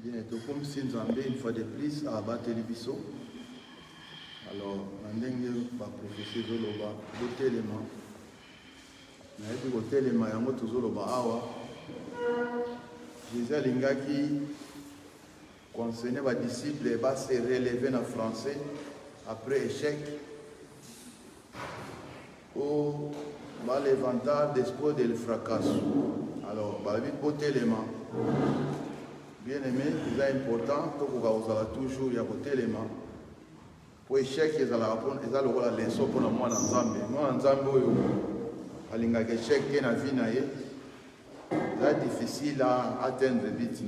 Bien, comme si nous avons une fois de plus à abattre les bisous. Alors, on a pas prophétie de l'oba, d'autres éléments. Mais il y a d'autres éléments, il y a d'autres éléments. Jésus Lingaki concernait les disciples et va se relever en français après échec. Ou l'éventail d'espoir de le fracasse. Alors, il y a d'autres éléments. Bien aimé, c'est important, toujours il y a des éléments. Pour échec, ils ont la leçon pour moi dans Zambie. Moi, en Zambie, il y a des échecs qui c'est difficile à atteindre vite.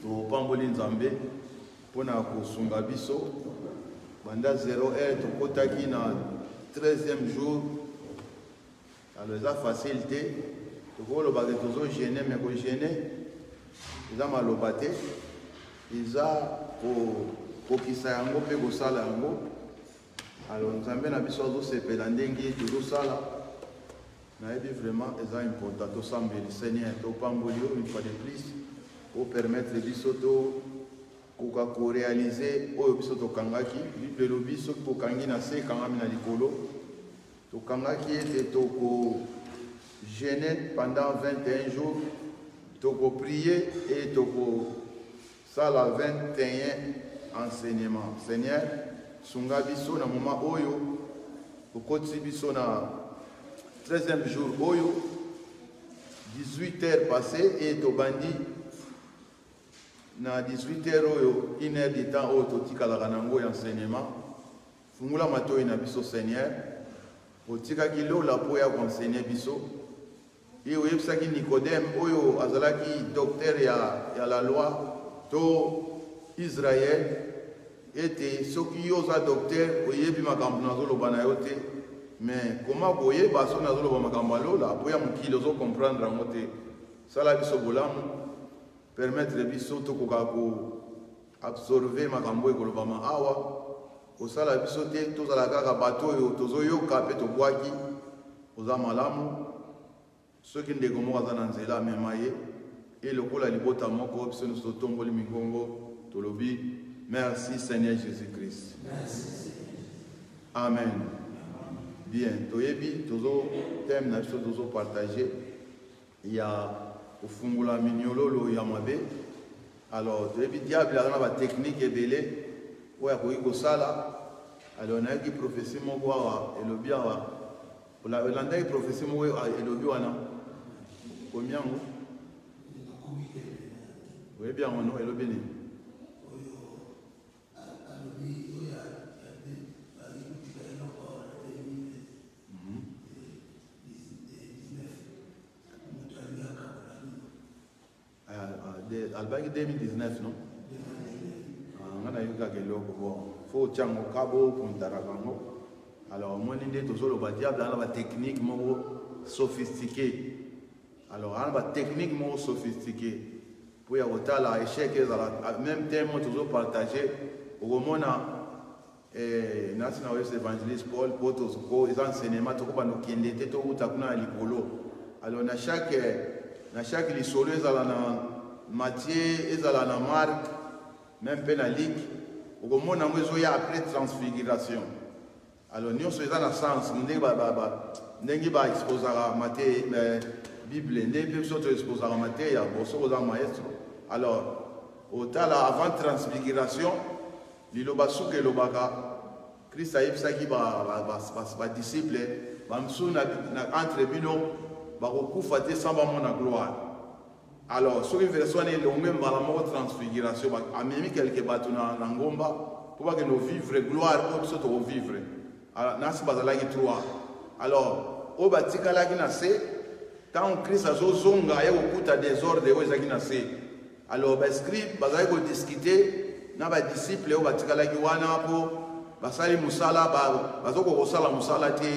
Pour Pamboli Zambie, pour Sunga Biso, pendant 0 heure, tu peux t'acquis dans 13e jour. Alors, c'est facilité. Tu peux le gêner, mais pour gêner. Ils ont malobate, ils ont kokisa yango pe kosala yango. Alors nzambe na biso azosepela ndenge tozosala nayebi vraiment eza important tosambeli Seigneur topamboli yo une fois de plus pour permettre biso koka koréaliser oyo biso tokangaki bible elobi soki tokangi na se ekangami na likolo tokangaki ete tokogene pendant 21 jours. Toko prier et toko sala 21 enseignements. Seigneur, sunga biso na moment oyo, okoti biso na 13e jour oyo, 18 heures passées et to bandi na 18 heures oyo, 1 heure de temps oyo totika la kanango enseignement. Fungula mato na biso Seigneur, otika kilo la poya enseigner biso. Et oui, c'est Nicodème, oyo azalaki docteur ya la loi to Israël était ce qui osa docteur oyebi makambo nazoloba na yo te mais comment boyeba so nazoloba makambo alola po ya mokili ozo comprendre yango te sala biso bolamu permettre biso tokoka ko absorber makambo ekolobama awa osala biso te tozala kaka bato oyo tozoyoka pe tobwaki oza malamu ceux qui ne dégomment pas dans zela memaye et le coup la libota moko biso nous totombo li migongo tolobi merci Seigneur Jésus-Christ. Merci. Amen. Bien, toyebi tozo thème na biso tozo partager il y a au fungula minyololo ya mabe alors toyebi diable a ba technique ebele oya ko sala alors na ki prophétie moko wa elobi wa la landai prophétie moko elobi wana combien vous? Oui, bien, on est le béni. Albagi 2019, non? On a eu quelques locaux. Il faut que tu cabo pour Taragango. Alors, moi, je dis toujours le diable dans la technique sophistiquée. Alors, on a une technique sophistiquée. Pour y avoir la échec, même thème, toujours partagé. Au moment où National Evangelist Paul, pour les enseignements, tout le monde qui était tout le temps à l'ipolo. Alors, dans chaque lissolo, ils ont Matthieu, ils ont Marc, même pénalique. Au moment où ils ont après transfiguration. Alors, nous sommes dans le sens, nous avons exposé à Matthieu. Bible, nous sommes exposés à Matthieu, nous sommes maître. Alors, avant transfiguration, l'ilobasou que l'obaka, Christ a dit que les disciples, entre bino, bakokufate samba mona gloire. Alors, sur une version est longue, la transfiguration, amemi quelques bateaux na ngomba, pour que nous vivre gloire, pour que nous vivre. Alors, nasi bazalaki 3. Alors, au batika laki na se. Quand Christ a zonga et au coup à désordre de Ozaginase. Alors, les scribes, ils vont discuter, les disciples, ils vont discuter, basali musala, bazoko kosala musala te.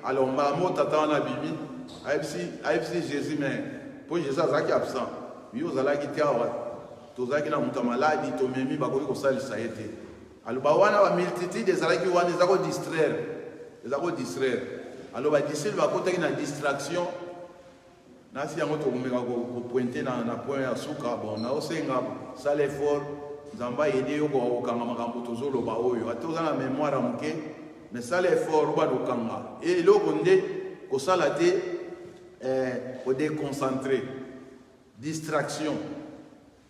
Alors, mamo tata na bibi, aïpsi Jésus, mais pour Jésus, azaki absent. Yo zalaki tiawa, tozaki na muta maladi, tomemi bakoki kosala saete. Alors, bawana ba multitude des zalaki wana, ils vont distraire. Alors, les disciples vont côté une distraction. nasi yango tokomeka kopointe na point ya suka bon naosenga sala effort nzamba yede yo kokanga makambo tozoloba oyo ate oza na mémoire ya moke mais sala effort oba lokanga e eloko nde kosala te kodéconcentré distraction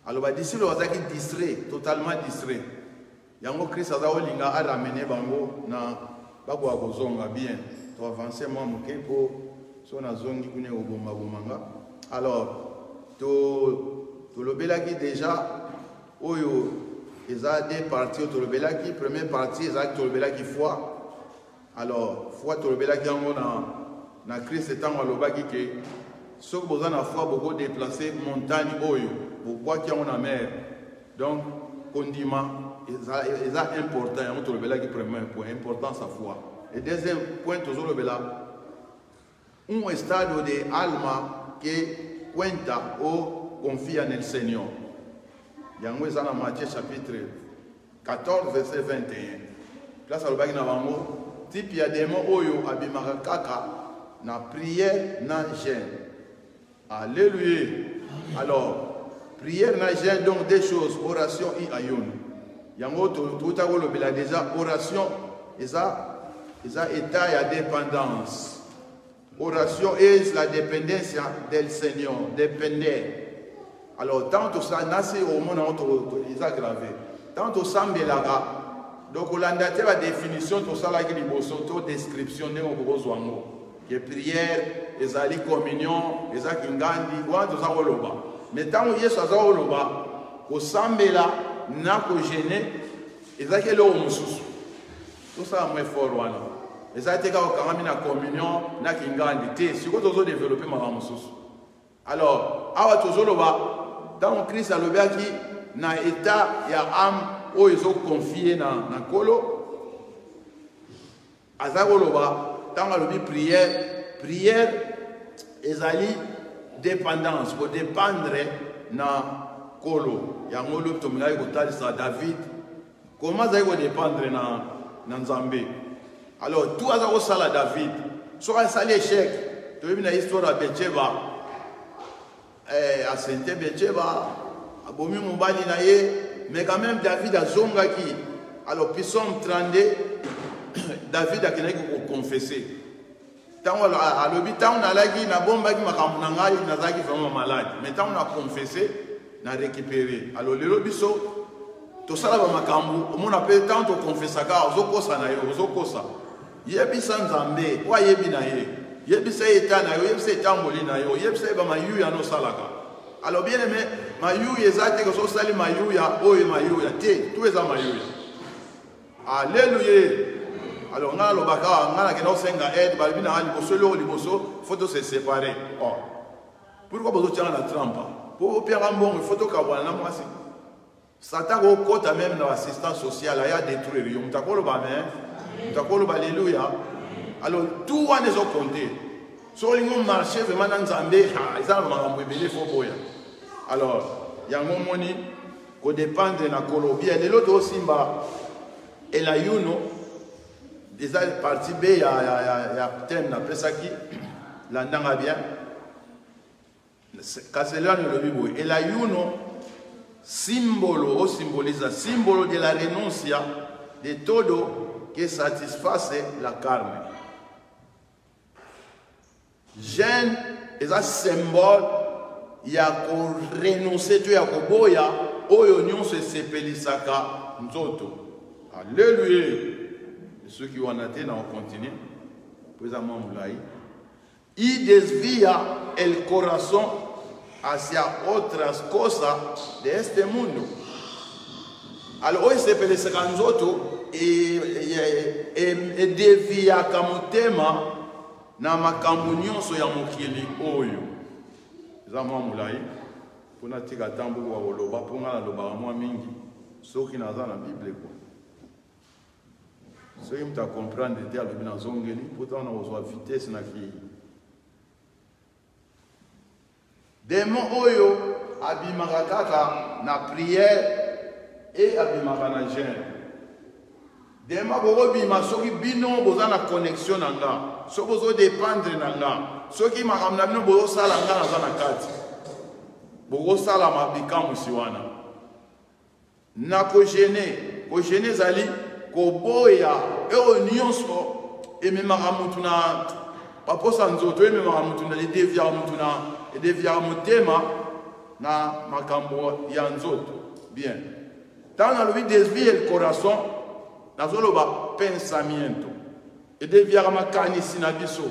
alors badisciples bazalaki distrait totalement distrait yango Christ aza olinga aramene bango na bakoka kozonga bien to avancer mwa moke mpo so nazongi kuna kobombabomanga alors tolobelaki déjà oyo eza deux parties tolobelaki première partie ezalaki tolobelaki foi alors foi tolobelaki yango na Christ ntango alobaki ke soki boza na foi bokodéplace montagne oyo bobwaki yango na mer donc kondima eza important yango tolobelaki premier point importance ya foi et deuxième point tozolobela un estado de alma que cuenta o confía en el Señor. Yango eza na Matthieu chapitre 14 verset 21. Place alobaki na bango tipe ya démon oyo abimaka kaka na prière na jeûne. Alléluia. Alors prière na jeûne donc deux choses oration et ayun. Yango tout à kolobela déjà oration eza état ya dépendance. Oration est la dépendance del Seigneur, dépender. Alors, tant que ça, nasi au monde, ils ont gravé. Tant que ça, donc, on a la définition de ça, la description de mon que prière, les ali communion, les akingandi, ou tout ça, mais tant que Yesu a oloba, ko sambela, na ko gêner, ils ont que l'eau mususu. Tout ça, moi, fort, voilà. Les aïteka au karami na communion na kingandi te si vous avez développé ma ramosusu alors awa tozoloba dans Christ alobaki na état ya âme o izo confier na kolo azakoloba tant alobi prière ezali dépendance pour dépendre na kolo ya ngolo tomingai kotalisa David comment ça va dépendre na Nzambe. Alors, tout à sala David, sur un sale échec, tu as vu une histoire à Betcheba, à Sainte-Betcheba, à Bomi Moubali Naye, mais quand même David a Zongaki. Alors, Psalm 32, David a confessé. Tant à l'hôpital, on a lagi, na bomba qui m'a camunanga, il n'a pas vraiment malade. Mais tant on a confessé, on a récupéré. Alors, le lobiso, tout ça là, on appelle tant on confesse ça, on zokosa na yo, zokosa. Yebisa Nzambe, wa yebi na ye. Yebisa eta na yo, yebisa eta moli na yo, yebisa ba mayu ya no salaka. Alors bien aimé, mayu ezate ko so sali mayu ya oyo mayu ya te, tout eza mayu ya. Alléluia. Alors ngala lobaka ngala ke no senga aide ba bina ali boso lo liboso, faut se séparer. Oh. Pourquoi bozo tient la trampa? Pour pierre mbongo, il faut to kabwana na mwasi. Satan ko kota même dans l'assistance sociale, il y a détruire yo mtakolo ba mais alléluia. Alors, tout va nous compter. Si on marche vraiment dans Zambé, ils ont un faux. Alors, il y a un moment qui dépend de la Colombie. Et l'autre aussi, et la Yuno, déjà partie B, il y a un thème, après ça qui, l'andang bien. Castellan le Bible. Et la Yuno, symbole, symbolise, symbole de la renuncia de todo qui satisfasse la carne. Jeûne est un symbole, il y a qu'on renoncer, il y a qu'on boya, oyo nyonso sepelisaka nzoto. Alléluia. Ceux qui ont été, on continue. Présentement, Moulaï. Y desvía el corazón hacia otras cosas de este mundo. Alors, hoy sepelisaka nzoto. Et devia kamutema na makambo nyonso ya mokili oyo za mwa mulai pona tika tambo wa oloba ponga na loba mwa mingi soki naza na bible ko soki mta comprendre te alobi na zongeli pourtant na ozwa vitesse na ki démon oyo abimaka kaka na prière et abimaka na jeûne. Dema bobima soki bino boza na connexion na nga. So bozo dépendre na nga. Soki makamna bino bozo sala nga na zana kati. Bozo sala mabika musiwana. Na ko gêner zali ko boya e onionso e me makamutu na paposa nzoto e me makamutu na devia mutuna e devia mutema na makambo ya nzoto. Bien. Tana lui desvie el corazón nazoloba pensamento et deviara makani sinabiso.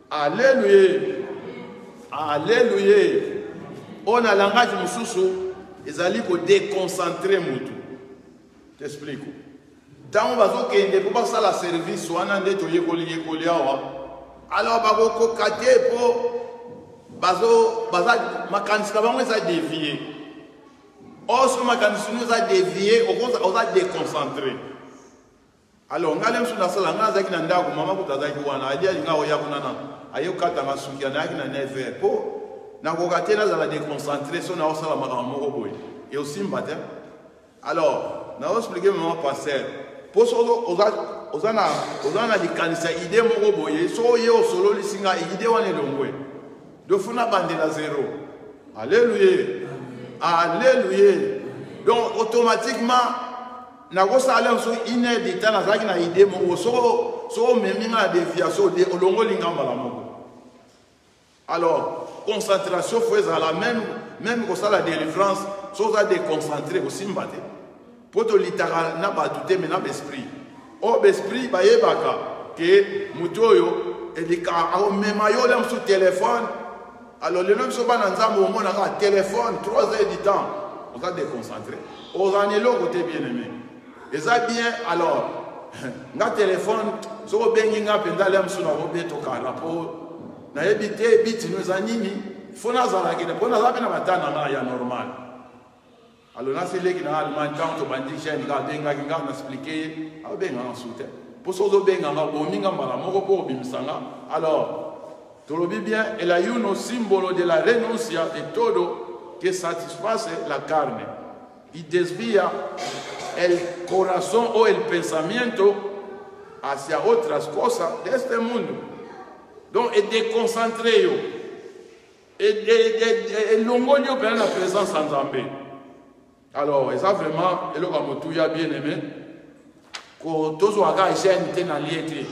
Alléluia. Alléluia. On a langage mususu ezali ko déconcentrer mutu. T'explique. Tant bazo kende ko basala service wana ndeto yekoli awa. Alors bako ko kate po bazo makanisi bango eza dévier. Oso makanisi nous a dévié, on a déconcentré. Alors, on a l'air de la salle, on a dit que maman a dit que wana adia nga oya kunana ayo kata masuki na ki na never po na ko katena za la déconcentrer so na osala makamoko boy et aussi mbatem. Alors, na expliquer maman passer po so ozana di kanisa idée moko boy so ye o solo lisinga idée wana longwe do funa bande la zéro. Alléluia. Alléluia. Donc automatiquement na ko sala so ine de temps na zaki na idée mo so meminga déviation de olongo lingamba la moko. Alors concentration faut la même ko sala délivrance so za déconcentrer aussi mbate poto littéral na ba tout mais na esprit o esprit ba yebaka que mutoyo elika o memayo le sur téléphone. Alors les hommes sont pas dans un moment on a téléphone 3 heures du temps on va déconcentrer aux années côté bien aimé. Et ça bien, alors, na téléphone, so bengi nga penda lem suna obeto ka rapport. Na ebité biti nous animi, fona zala ke pona za bena batana na ya normal. Alors na sele ki na allemand quand to bandi chaîne ga benga nga na expliquer, a benga en soutien. Pour so benga nga bominga mbala moko po bimsanga. Alors, to lo bien, el ayuno símbolo de la renuncia de todo que satisface la carne y desvía el corazón o el pensamiento hacia otras cosas de este mundo. Donc, et déconcentrer yo. Et l'ongolio perd la présence en Zambé. Alors, et ça vraiment, et le Kamotouya bien aimé, que tous les gens étaient dans liété.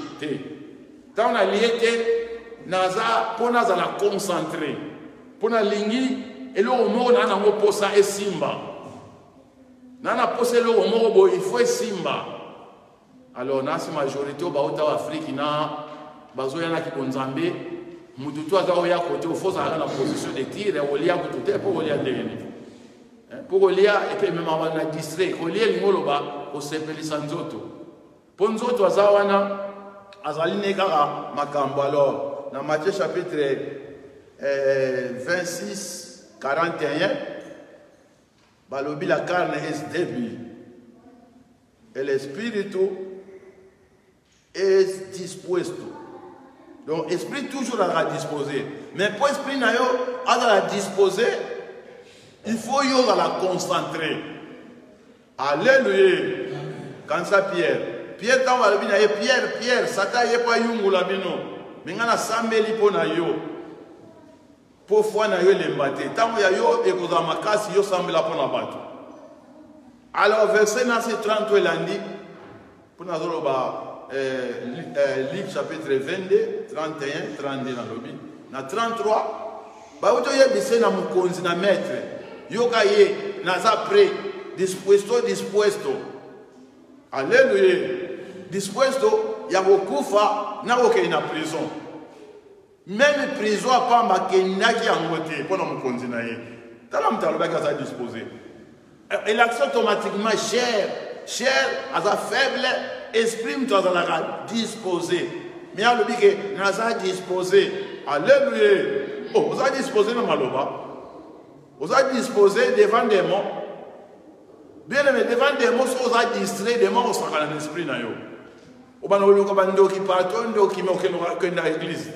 Dans la liété, naza pour naza la concentrer. Pour na lingi, et le homo na na posa et simba. Nana posé le homo il faut simba. Alors na si majorité au baota Afrique na bazo yana ki konzambe mututu azaoya côté au faut ça na position de tir et olia kututé pour olia ndeni. Pour olia et puis même avant na distrait olia ngoloba au sepelisa nzoto. Ponzoto azawana azaline kaka makambo. Alors dans Matthieu chapitre 26 41 balobi la carne es débil el espíritu es dispuesto. Donc esprit toujours à disposer, mais pour esprit na yo à la disposer il faut yo à la concentrer. Alléluia. Quand ça Pierre tant balobi na Pierre sata ye pa yungula bino mingana sambeli pona yo pour foi na yo lembate tant ya yo e koza makasi yo sambela pona bato. Alors verset na 30 elandi pour na zoloba Luc chapitre 22 31 32 na lobi na 33 ba uto ye bise na mukonzi na maître yo ka ye na za prêt dispuesto. Alléluia. Dispuesto ya kokufa na oke na prison. Même prison a pas makenda ki angote pour na mukonzi na ye. Tala mtaloba ka za disposer. Et l'action automatiquement cher à sa faible exprime toi dans la disposé. Mais à l'objet que nous avons disposé. Alléluia. Oh, vous avez disposé dans Maloba. Vous avez disposé devant des mots. Bien aimé, devant des mots, vous avez distrait des mots au sacré dans l'esprit. Vous avez dit que vous avez dit dans l'église.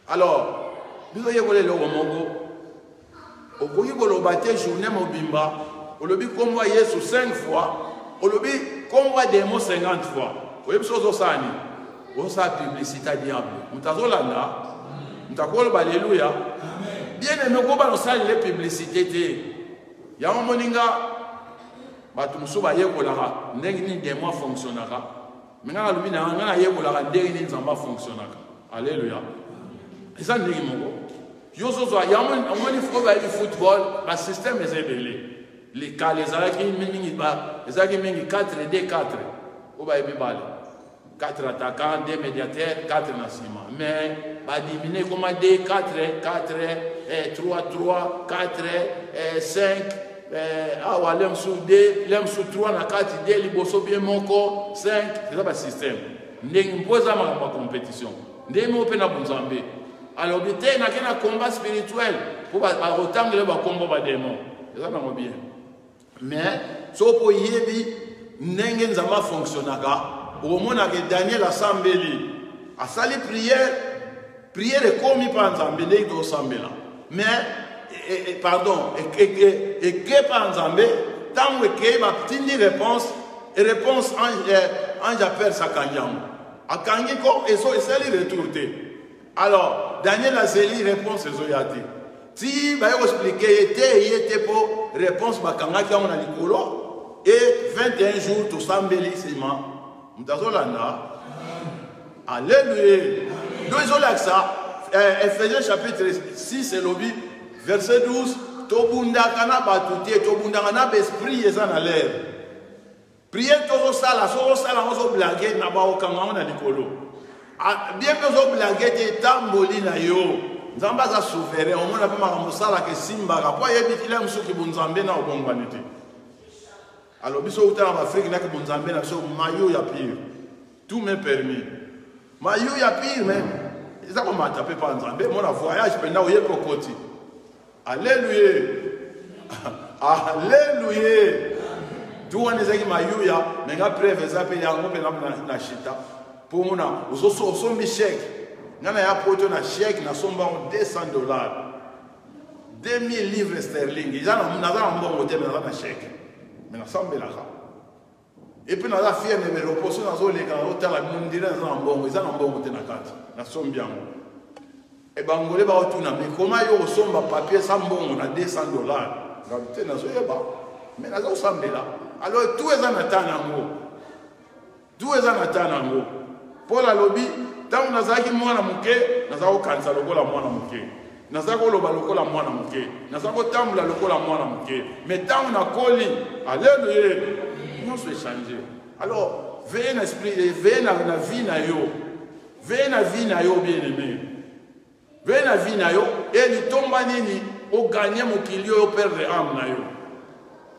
Alors, vous avez dit que vous avez dit que vous avez dit journée mobimba. On le dit comme Yesu 5 fois. On le dit comme va démon 50 fois. Vous voyez, chose ça ni. Ça publicité diable. Mutazolanda. Mutakolo alléluia. Bien aimé, comment on sait les publicités. Il y a un moninga. Batumusuba yekolara. Ndengini démon fonctionnera. Mais quand on a yekolara ndengini nzamba fonctionnera. Alléluia. Et ça n'est pas il y a un football, le système est ébélé. Les cas, les Alaki, les Alaki, 4D, 4. Au bas, 4 attaquants, 2 médiateurs, 4 nassima. Mais, va diminuer comme D, 4, 4, 3, 3, 4, 5. Ah, ouais, l'homme sous D, l'homme sous 3, 4, D, liboso bien mon corps, 5. C'est ça le système. N'est pas ma compétition. N'est pas na bunzambe. Alors, il y a un combat spirituel pour autant le combat de démons. C'est ça bien. Mais, si on peut y aller, il pas fonctionné. Au moment où Daniel a sambeli, a sali prière est commis par Nzambé, il doit s'embêler. Mais, pardon, et que par Nzambé, tant que il m'a petite réponse, ange appelle sa kanyam. A kanyiko, et ça lui retourné. Alors, Daniel a zéli réponse aux oyati. Si, bah, il expliquer, il était pour réponse, bah, quand on a l'icolo, et 21 jours, tout ça, mbélissement. M'tazolana. Alléluia. Donc, ils ont là que ça. Ephésiens chapitre 6, et lobby, verset 12. Tobunda kana batouti, tobunda kana besprit, ils en a l'air. Priez tout ça, la sala, on se blague, n'a pas aucun moment, on a l'icolo. Bien que vous blaguez, tamboli na yo. Nzamba za souverain. On m'a pas mosala que simba. Pourquoi il y a des films qui bunzambe na obonganité. Alors biso uta en Afrique na que bunzambe na so mayo ya pire. Tout m'est permis. Mayo ya pire mais ça comment taper pas nzambe. Mon voyage pendant oye kokoti. Alléluia. Alléluia. Tout on est qui mayo ya mais après ça pe ya ngombe na chita. Pour moi, vous avez mis chèque. Vous avez apporté un chèque, nous sommes $200. 2000 livres sterling. Ils ont un bon hôtel, nous avons un chèque. Mais nous sommes là. Et puis nous avons fait un repos, nous avons les hôtels, nous avons un bon hôtel. Nous sommes bien. Et bien, nous avons tout. Mais comment ils sont un papier sans bon, on a $200. Nous avons mais nous sommes là. Alors, tout est en attendant. Tout est en attendant. Paul a lobby, tant que nous avons mwana muke, nous avons kansa lokola mwana muke. Nous avons loba lokola mwana muke. Nous avons tambla lokola mwana muke. Mais tant qu'on a collé, alléluia, nous sommes changés. Alors, veillez l'esprit, veillez la vie na yo. Veillez la vie na yo bien aimé. Veillez la vie na yo et ni tomba nini au gagner mon kilio au perdre âme na yo.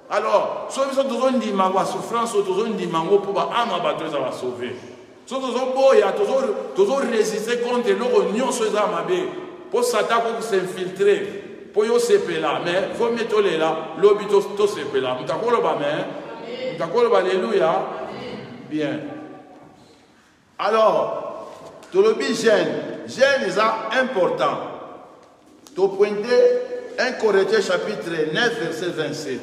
Alors, ceux qui sont tous en dimanche souffrance, tous en dimanche pour âme abattre ça va sauver. So toujours résister contre l'union sur les amabés pour Satan pour s'infiltrer pour yo seper là mais faut mettre là l'obito to seper là mutakolo ba mais mutakolo ba alléluia bien alors to lobi gêne est important to pointer 1 Corinthiens chapitre 9 verset 27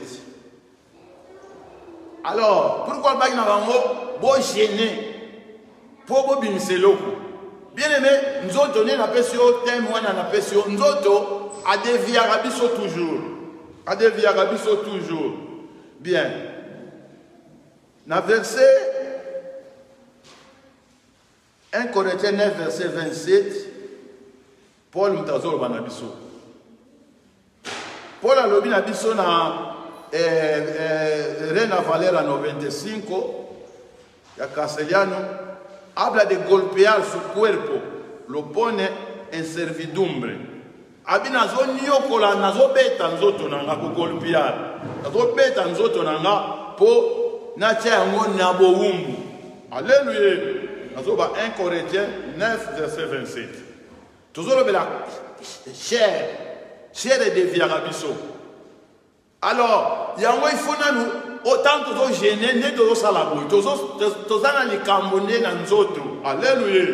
alors pourquoi ba na bango bo gêner pour bien aimé, nous avons donné la pression, thème, la pression, nous avons à dévier Arabiso toujours. À dévier Arabiso toujours. Bien. Dans le verset 1 Corinthiens 9, verset 27, Paul Moutazol Banabiso. Paul a lobi Nabiso na Reina Valera 95, ya Castellano. Habla de golpear su cuerpo, lo pone en servidumbre. Abina zo nyokola nazo beta nzoto nanga ko golpear. Nazo beta nzoto nanga po na tia yango na bowumbu. Alléluia. Nazo ba 1 Corinthiens 9 verset 27. Toujours be la chair de viarabiso. Alors, yango il faut na nous autant que vous gênez, ne devons pas la bouille. Tous les cambonés dans nous autres. Alléluia.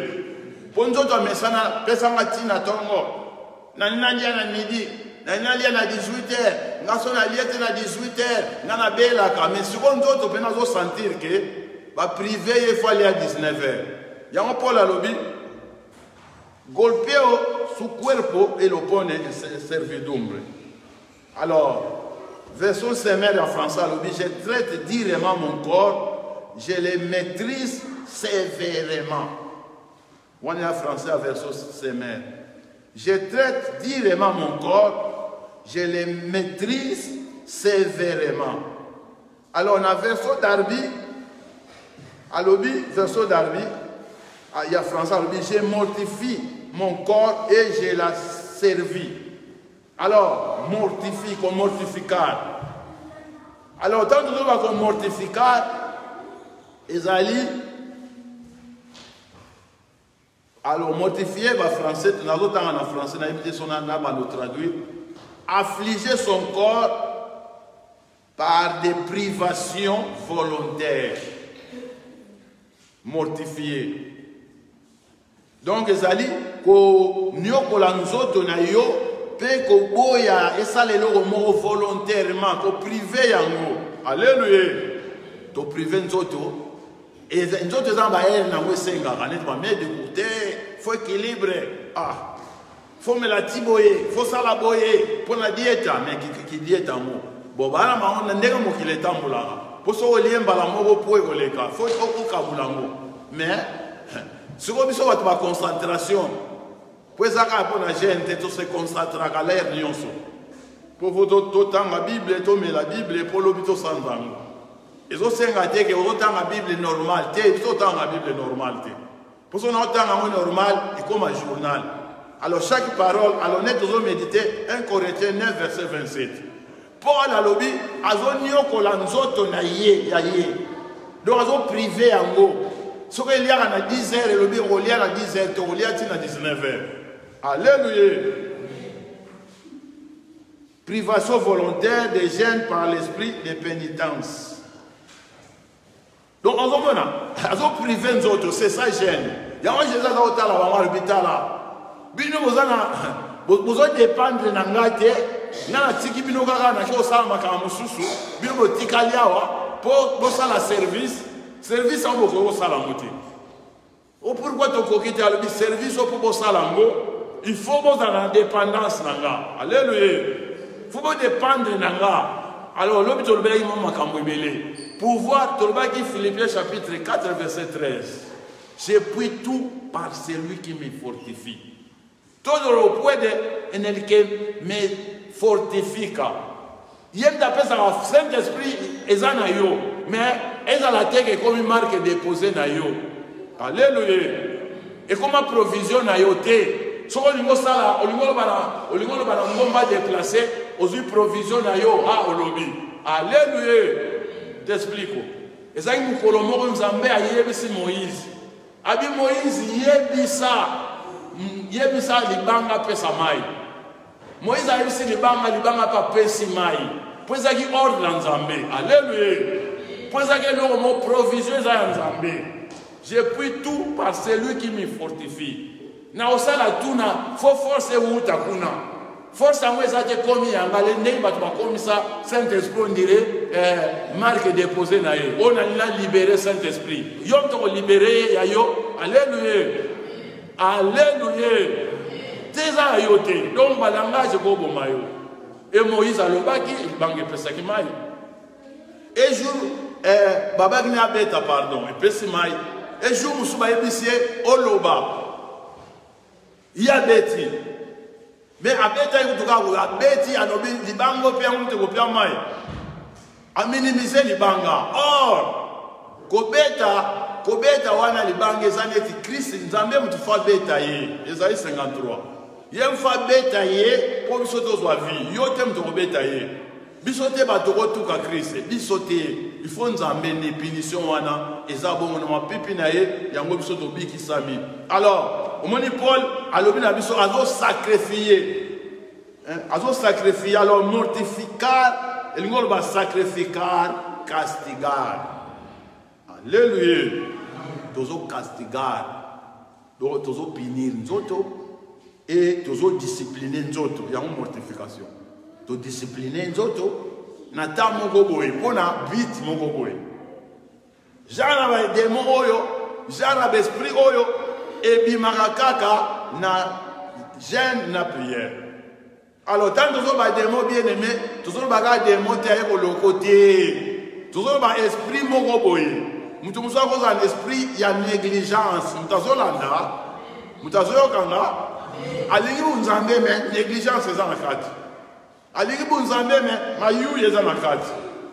Pour nous autres, mais ça n'a pas de tongo. Nana liana midi, nana liana 18h, nana liana 18h, nana bella. Mais si on doit nous sentir que va privé, il faut aller à 19h. Il y a un Paul à lobby. Golpeo su cuerpo e lo pone in servidumbre. Alors, version sémère en français à lobby, je traite durement mon corps, je le maîtrise sévèrement. On est en français à version sémère. Je traite durement mon corps, je le maîtrise sévèrement. Alors, on a version d'Arbi, à lobby, version d'Arbi, il y a français à lobby, je mortifie mon corps et je la servis. Alors, mortifie comme mortificar. Alors, tant que nous avons comme mortificar, Ezali, alors mortifier, français, nous avons en français, nous avons traduit, affliger son corps par des privations volontaires. Mortifier. Donc, Ezali, ko nyokola nzoto na yo, pe ko boya esalelo mo volontairement, ko privé yango. Alléluia. To privé nzoto. Et nzoto zamba elle na wesenga, kanet ba me de côté, faut équilibre. Ah. Faut me la tiboyer, faut ça la boyer pour la diète, mais qui diète mo. Bon bana ma on ndeka mo kiletambula. Po so oliemba la mo po ekoleka, faut okabula mo. Mais si vous avez une concentration, vous avez se concentrer à l'air. Pour vous la Bible, la Bible pour l'hôpital sans angle. Et vous avez la Bible normale, la Bible normale. Pour ce temps normal, c'est comme un journal. Alors chaque parole, alors net vous méditer 1 Corinthiens 9, verset 27. Paul a lobby, azonio kolanzoto na ye. Donc azo privé en haut. Ce qu'il y a à 10h, et le bureau il y a à 10h, il y a à 19h. Alléluia. Privation volontaire des jeunes par l'esprit de pénitence. Donc, on a privé nous autres, c'est ça, gêne. Il y a un Jésus dans l'hôpital là. Vous avez dépendre de l'angate, na tiki bino kaka na ko sala makama mususu, bino tikaliawa pour ça la service. Service en beaucoup au salamoté. Ou pourquoi tu coquettes à le service au pour salango? Il faut dans l'indépendance nanga. Alléluia. Il faut dépendre nanga. Alors l'hôpital de l'imam Makamouibele. Pouvoir Tolbaki Philippiens chapitre 4 verset 13. Je puis tout par celui qui me fortifie. Tout le point de n'elke me fortifica. Yem d'après ça Saint-Esprit est en yo. Mais elle a la tête comme une marque déposée na yo. Alléluia. Et comme provision na yo te. So on lingo sala, on lingo bana ngomba déplacé, aux provision na yo ha olobi. Alléluia. T'explique. Et ça nous colomons nzambe a yebisi Moïse. Abi Moïse yebisa libanga pesa mai. Moïse a yebisi libanga pa pesi mai. Pour ça qui ordre nzambe. Alléluia. Pour ça que nous avons provision à Nzambe. Je puis tout par celui qui me fortifie. Na osala tuna, faut forcer ou takuna. Force en moi ça te commis en balé, n'est pas comme ça. Saint-Esprit on dirait marque déposée na ye. On a libéré Saint-Esprit. Yom to libéré ya yo. Alléluia. Alléluia. Teza yote. Donc balanga je go bomayo. Et Moïse a lobaki, il bangue pesaki mai. Et jour Baba Gna Beta, pardon, et Pessimai, et jour Moussouba Ebissier, Oloba. Il y a Betty. Mais à Beta, il y a Betty, à Nobi, Libango, Piamou, Piamai. À minimiser Libanga. Or, Kobeta, Wana Libanga, Zaneti, Christ, Nzambe, Moutufa Beta, Esaïe 53. Il y a un fa Beta, pour que ce soit vie. Yotem to Beta, bisote batoko tuka Christ bisote il faut nous amener punition wana ezabo na pipi na ye yango bisoto biki sami. Alors au moni Paul alobi na biso azo sacrifier alors mortificar elingolo ba sacrificar castigar. Alléluia. Tozo castigar tozo punir nzoto et tozo discipliner nzoto yango mortification. To discipliner nzoto na ta moko boye pona bit moko boye. genre ba démon oyo genre ba esprit oyo ebimaka kaka na jeûne na prière. Alors tant que ba démon bien aimé toujours ba démon te ayeko lokote toujours ba esprit moko boye mutu muso ko za esprit ya négligence mutazo kanga alingi unzambe me négligence eza na kati alingi bunzambe me mayu eza na kati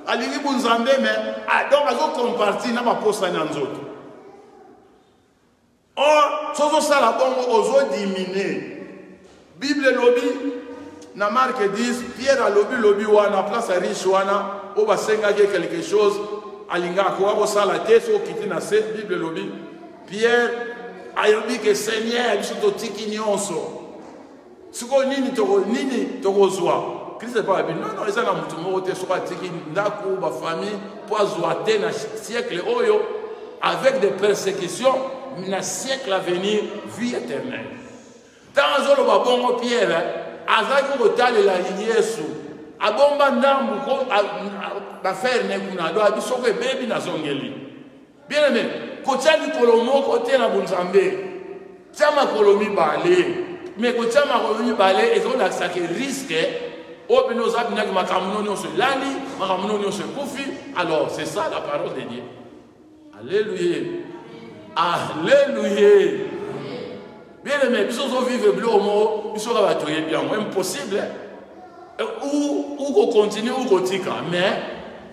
alingi bunzambe me donc azo compartir na ba posa na nzoto. Or sozo sala bongo ozo diminuer. Bible lobi na Marc 10 Pierre a lobi wana place à riche wana o basenga quelque chose alinga ko sala te so kiti na se Bible lobi Pierre ayobi que Seigneur biso to tiki nyonso siko nini tokozwa Christ pas bien non eza na mutu moko te so tiki ndako ba famille poazwa te na siècle oyo avec des persécutions na siècle à venir vie éternelle. Tant zolo ba bongo Pierre azaki kotalela Yesu abomba ndambu ko ba faire ne kuna do abiso ko bebi na zongeli. Bien aimé, kotiali kolomo kote na bunzambe. Tama kolomi balé. Mais kotiama kolomi balé ezo la sake risque o bino zabina ki makamuno nyonso lali, makamuno nyonso kufi. Alors, c'est ça la parole de Dieu. Alléluia. Alléluia. Bien aimé, biso zo vivre blomo, biso va toyer bien, impossible. Ou qu'on continue ou qu'on tika, mais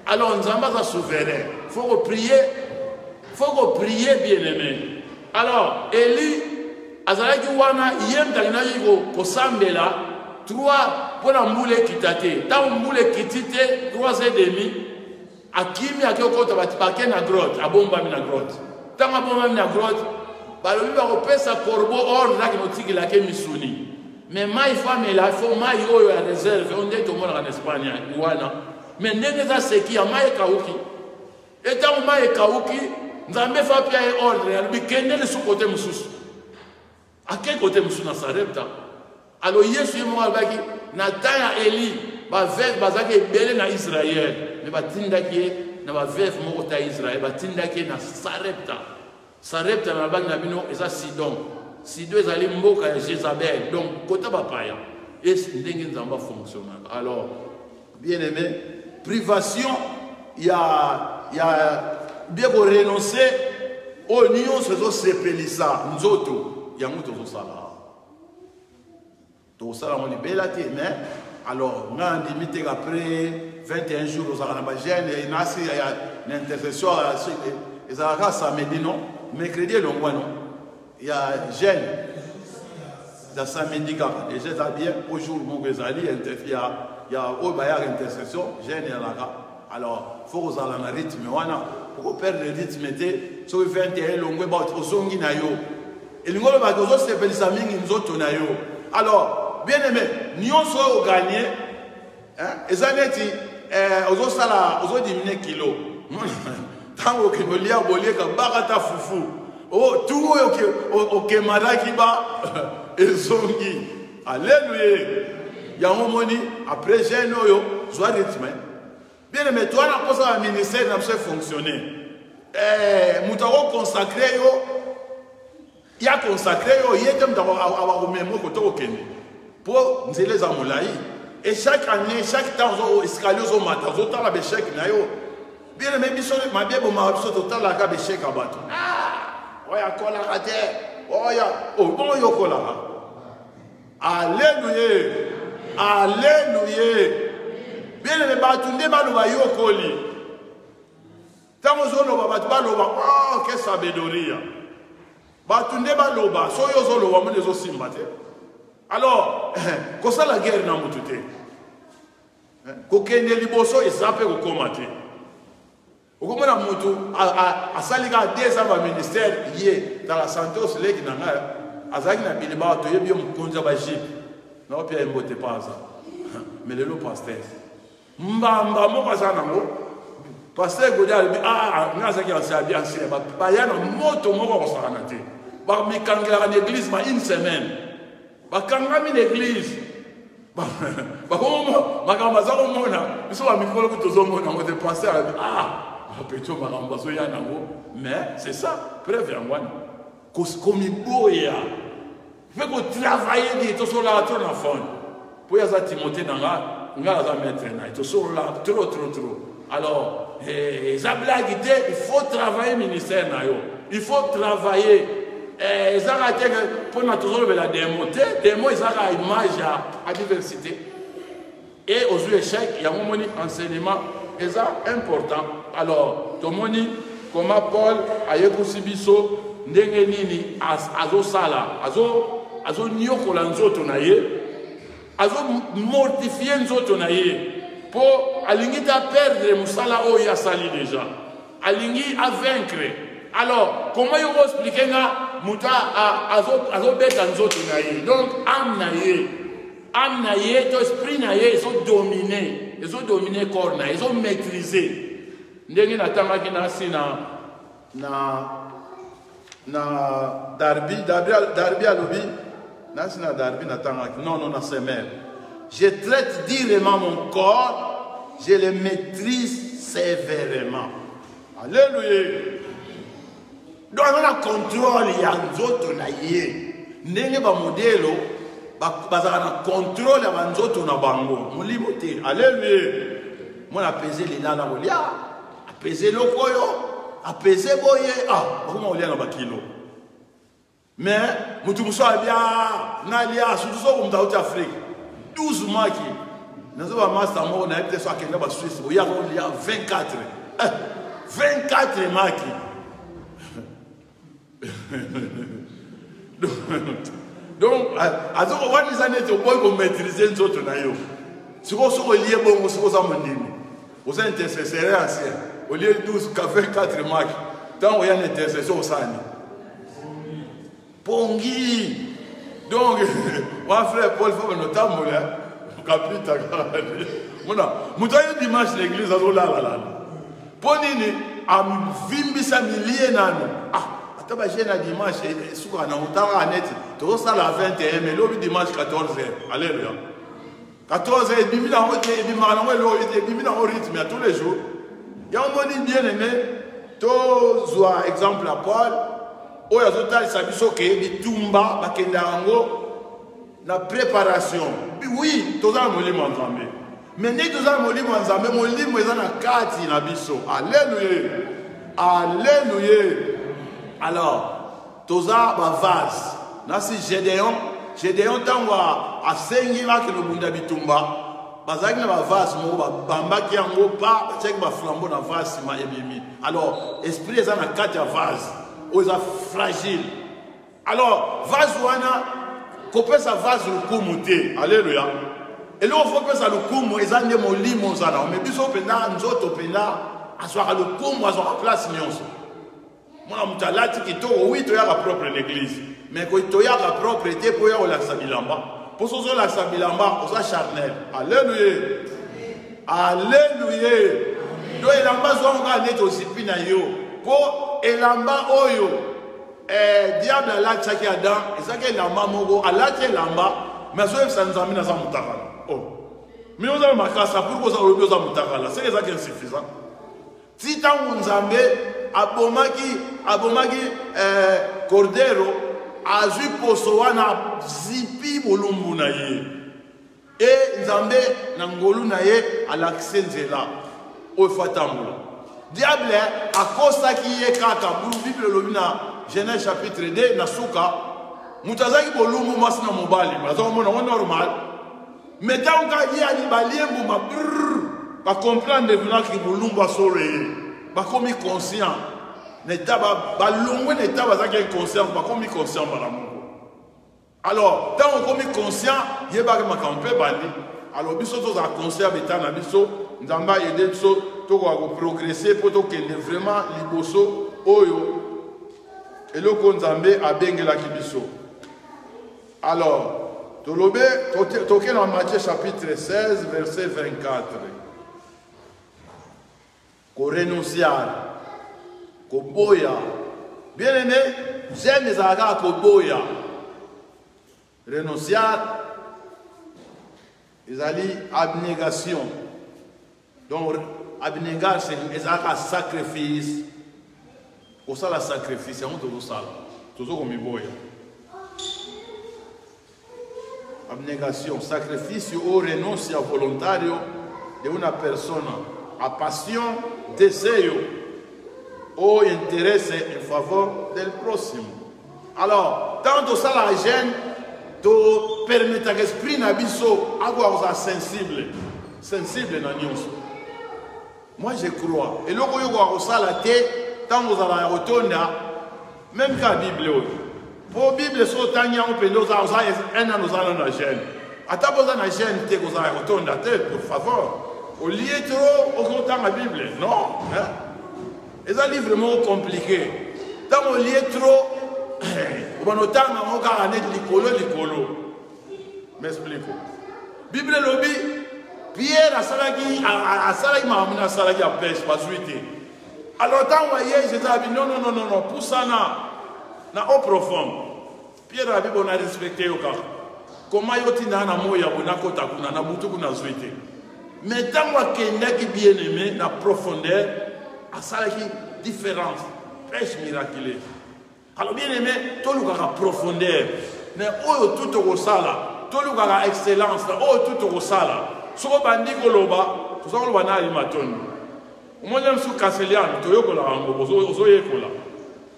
alors nous sommes pas souverains. Faut prier bien aimé. Alors Eli azalaki wana yem talina yiko kosambela 3 pour la moule kitate. Tant moule kitite 3h30 akimi akokota batipake na grotte, abomba na grotte. Tant abomba na grotte, balobi ba kopesa corbeau or na kinotiki la ke misuni. Mais mai femme la faut mai oyo ya réserve on est au monde en Espagne wana. Mais ndenge za seki ya mai kauki. Et tant mai kauki, nzambe fa pia e ordre ya bikende le sous côté mususu. À quel côté mususu na sarepta? Alors Yesu yemo albaki na taya Eli ba veuve bazaki ebele na Israël. Mais batindaki na ba veuve moko ta Israël batindaki na sarepta. Sarepta na bang na bino eza Sidon. Sidon ezali mboka ya Jézabel. Donc kota bapaya. Et ndenge nzamba fonctionne. Alors bien aimé, privation il y a bien pour renoncer au nion se sepelisa nzoto ya muto zo sala. To sala on libelate mais alors on limite après 21 jours aux arabagènes et nasi ya l'intercession et ça va samedi non mercredi le mois non il y a jeûne dans samedi quand et j'ai bien au jour mon gezali il y a au bayar intercession jeûne et là alors faut aux ala na rythme wana pour perdre le rythme de so 21 longwe ba ozongi na yo et ngolo ba kozo sepelisa mingi nzoto na yo. Alors bien aimé nyonso o gagner hein ezaneti ozo sala ozo diminuer kilo tango ke bolia ka bakata fufu oh tout ok maraki ba ezongi. Alléluia. Ya momoni après jeune oyo zo rythme. Bien aimé, toi, on a posé un ministère qui a fonctionné. Nous avons consacré, il y a consacré, il y a un mémo pour nous les amoulaï. Et chaque année, chaque temps, on escalier au matin, on a un échec. Bien aimé, ma bien, on a un échec à battre. Ah, on a un colère à terre. Oh, bon, il y a un colère. Alléluia. Alléluia. Bien les batunde baloba yokoli. Tango zolo baloba oh que sabedoria. Batunde baloba so yo zolo wa mune zo simbate. Alors ko sala guerre na mutute. Ko kende liboso esape ko komate. Okomona mutu a salika des ans ministère yé dans la santé au soleil qui nanga azaki na biliba to yebi mkonza ba jip. Non pia mbote pas ça. Mais le pasteur mbamba moko zanango pasteur Godial ngaza ki ansa bien c'est ba yana moto moko ko sakana te ba mi kangela en église ma une semaine ba kangami l'église ba komo makamba za ko mona biso ba mikolo ko tozo mona ngo te pasteur plutôt marambazo yanango, mais c'est ça, preuve yango. Komi boya. Fait qu'on travaille dit to so la trop na fond. Pour y avoir Timothée nanga, nga za mettre na, to so la trop. Alors, ça blague il faut travailler ministère na yo. Il faut travailler. Ça a été pour nous toujours la démonter, démo ils ont une image à diversité. Et aux échecs, il y a un enseignement important. Alors, tout le monde, comme Paul, Ayeko Sibiso, Ndengenini, Azo Sala, Azo Nyokola Nzoto Naye, Azo mortifier Nzoto Naye, pour Alingi à perdre Moussala Oya Sali déjà, Alingi à vaincre. Alors, comment il va expliquer ça? Mouta Azo Beta Nzoto Naye, donc âme Naye, ton esprit Naye, ils ont dominé le corps, ils ont maîtrisé. Ndenge natangaki nasi na Darby alobi nasi na Darby natangaki non na semer. Je traite durement mon corps, je le maîtrise sévèrement. Alléluia. Donc on a contrôle ya nzoto na ye. Ndenge ba modelo bazaka na contrôle ya nzoto na bango. Molimo te. Alléluia. Moi apaiser les là na kolia. Apaiser lokoyo, apaiser boye, comment on lit dans bakilo. Mais, mutu muso abia, nalia, surtout au Mouta Afrique, 12 maki. Nous avons un master mort, on a été sur la Suisse, il y a 24. 24 maki. Donc, à ce moment-là, ils ont été au point de maîtriser les autres. Si vous êtes lié, vous êtes intercesseur ancien. Au lieu de 12, 24 marques, tant qu'il y a une intercession au Sani. Pongi. Donc, mon frère Paul, il faut que nous t'amènions là. Nous avons dimanche l'église à Zola. Ponini, à Vimbisa milliers d'années. Attends, j'ai un dimanche, on a net. Tout ça la 21, mais le dimanche 14h. Alléluia. 14h, et puis dans le rythme à tous les jours. Il y a un monde bien aimé, tout exemple à Paul, où il y a tout le sabiso qui est tumba, la préparation. Oui, tout ça est ensemble. Mais ni tout ça est ensemble, mon livre est dans la carte na biso. Alléluia. Alléluia. Alors, tout ça est vase. Nasi Gédéon tango a sengi là que le monde bitumba. Bazaki na vase mo bamba ki yango pa check ba flambeau na vase ma ebimi. Alors esprit est na carte ya vase, o za fragile. Alors vase wana kopesa vase lukumu te. Alléluia. Et là on faut pesa lukumu ezande molimo zana. Mais biso pena nzoto pena aswaka lukumu aswaka place nyonso. Mona mutalati kitoko oui to ya la propre l'église. Mais quand tu as la propriété pour y avoir la sabilamba, pour ce la sabilamba, on a charnel. Alléluia. Alléluia. Donc il lamba soit on a net aussi pinayo. Pour elamba oyo, diable a la tchaki adam, et ça qui est lamba mogo, a la tchaki lamba, mais ça nous amène à sa moutakala. Oh. Mais on a marqué ça pour que ça revienne à moutakala. C'est ça qui est insuffisant. Si tant on zambe, abomaki, cordero. Azu posowana zipi bolumbu na ye et nzambe na ngolu na ye alaxe nzela o fatambola diable akosa ki ye kaka bulu bible lobina Genèse chapitre 2 na suka mutazaki bolumbu masina mobali bazo mona on normal mais tant ka ye ali baliembu ma ba comprendre venant ki bolumbu asore ba komi conscient. Alors, tant on est conscient, il y a des gens alors, biso to za conscient beta na biso, nzamba aider biso to ko progresser pour to kende vraiment liboso oyo. Et le konzambe abengela ki biso. Alors, tolobe toke dans Matthieu chapitre 16 verset 24. Ko renunciar. Koboya. Bien aimé, j'aime les agas Koboya. Renunciar, ils allaient abnégation. Donc, abnégat c'est un sacrifice. Au ça la sacrifice, c'est un tout ça. Toujours comme boya. Abnégation, sacrifice ou renonce volontario de una persona a passion, deseo ou intérêt en faveur del próximo. Alors, tant que ça la gêne, to permettre à l'esprit n'abisso avoir sensible na nyonso. Moi je crois. Et loko yoko ça la té, tant que ça la rotonda, même qu'à Bible. Pour Bible so tanya on peut nous avoir un an nous allons la gêne. Ata boza na gêne té ko za rotonda té pour favor. Au lieu trop au content la Bible. Non, hein? Et ça livre vraiment compliqué. Tant au lieu trop on entend on ka anet likolo. M'explique. Bible lobby Pierre a salaki mamuna salaki a pêche pas suite. Alors tant voyez je dis non pour ça na eau profonde. Pierre a dit on a respecté au cas. Comment yoti na moya bona kota kuna na butu kuna suite. Mais tant moi qui bien aimé na profondeur a salaki différence pêche miraculeuse. Alors bien aimé tout le cas profondeur. Mais oh tout au sala, tout le cas excellence, oh tout au sala. Soko bandi koloba, tout ça on va na limatoni. Moi j'aime sous Castellan, to yoko la ngo, ozo yekola.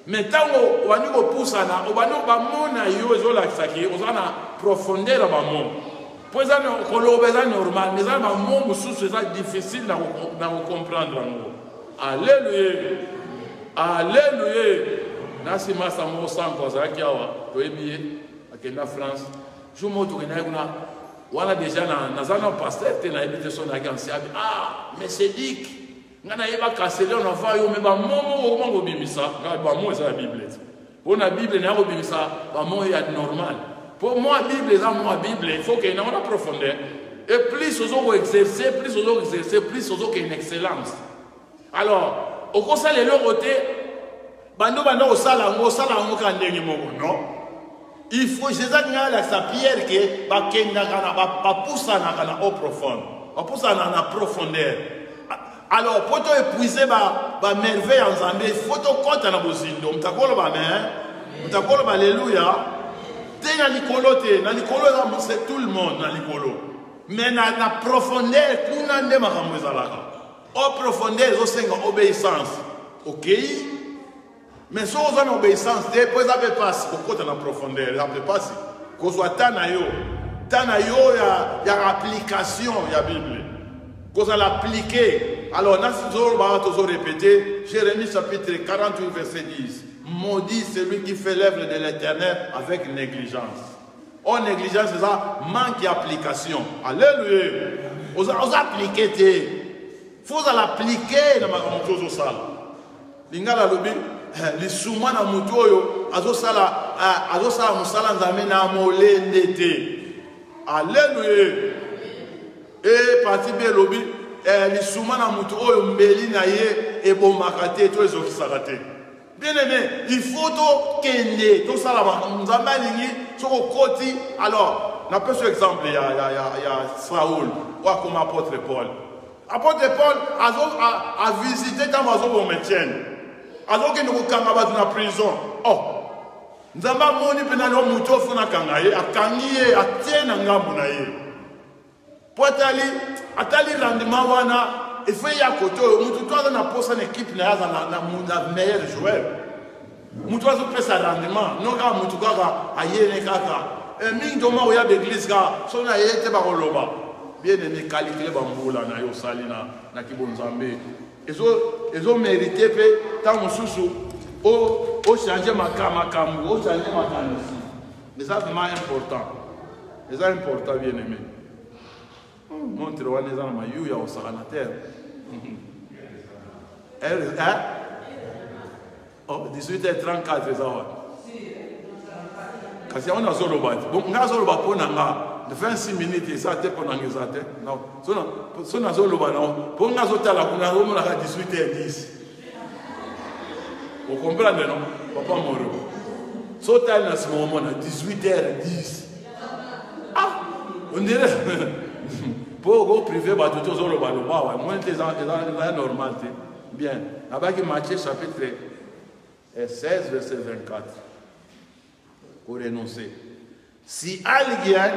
Mais tango wani ko pusana, obano ba mona yo zo la kisaki, ozana profondeur ba mon. Pour ça koloba ça normal, mais ça ba mon mususu ça difficile na comprendre ngo. Alléluia. Alléluia. Nasi masa mo sanko za kiawa, to ebiye akenda France. Je moto kena kuna wala déjà na zana pasteur te na ebite son agansi abi mais c'est dik ngana yeba kasele on va yo me ba momo o mango bimisa nga ba mo ça la Bible pour la Bible na ko bimisa ba mo ya normal pour moi Bible ça moi Bible il faut qu'il y ait une profondeur et plus aux exercer plus aux une excellence alors au conseil les côté bando au sala ngo ka ndenge moko non. Il faut que Jésus ait sa pierre que va pousser dans eau profonde, va pousser dans la profondeur. Alors, pour épuiser la merveille en Zambie, il faut que tu comptes dans le zindo. Tu as alléluia. Tu es dans l'icolo, c'est tout le monde dans l'icolo. Mais dans la profondeur, tu n'as pas de profondeur, c'est une obéissance. Ok? Mais si on a une obéissance, après ça peut passer, pourquoi tu as une profondeur, ça peut passer. Quand on soit Tanayo, il y a l'application de la Bible. Quand on l'applique, alors on va toujours répéter, Jérémie chapitre 48, verset 10. Maudit celui qui fait l'œuvre de l'Éternel avec négligence. Oh, négligence, c'est ça, manque d'application. Alléluia. On a appliqué, il faut l'appliquer dans ma chose au sale. Lingala lobi. Les soumans na mutoyo azosala musala nzambe na molende te. Alléluia. Et parti be lobi les soumans na mutoyo mbeli na ye e bomakate to ezokisaka te. Bien aimé, il faut to kende to sala nzambe lingi soko koti. Alors, na peu exemple il y a Saoul ou comme apôtre Paul. Apôtre Paul a visité dans mazo bon métier. Alors que nous avons dans prison. Oh, nous avons dit que nous avons dit que nous avons dit rendement, il faut y avoir une équipe qui est meilleur joueur. Nous avons fait un rendement. Nous avons fait un rendement. L'église bien aimé, qualité de ils ont mérité tant au changer ma camou, au changer ma canne aussi. Mais ça c'est vraiment important. C'est important, bien aimé. Montre-moi les gens ma you ya au saranateur. Oh, 18h34 ça va. Kasi on a zolo bat. Bon, on a zolo bat pour nanga. De 26 minutes et ça te pour nanga ça te. Non. So na zolo bat non. Pour nga zota la kuna romo na 18h10. Vous comprenez non? Papa Moro. So tal na ce moment à 18h10. Ah, on dirait Pour privé, bah tout le monde moins des normal. Bien. Là-bas qui Matthieu chapitre 16 verset 24. Pour renoncer. Si alguien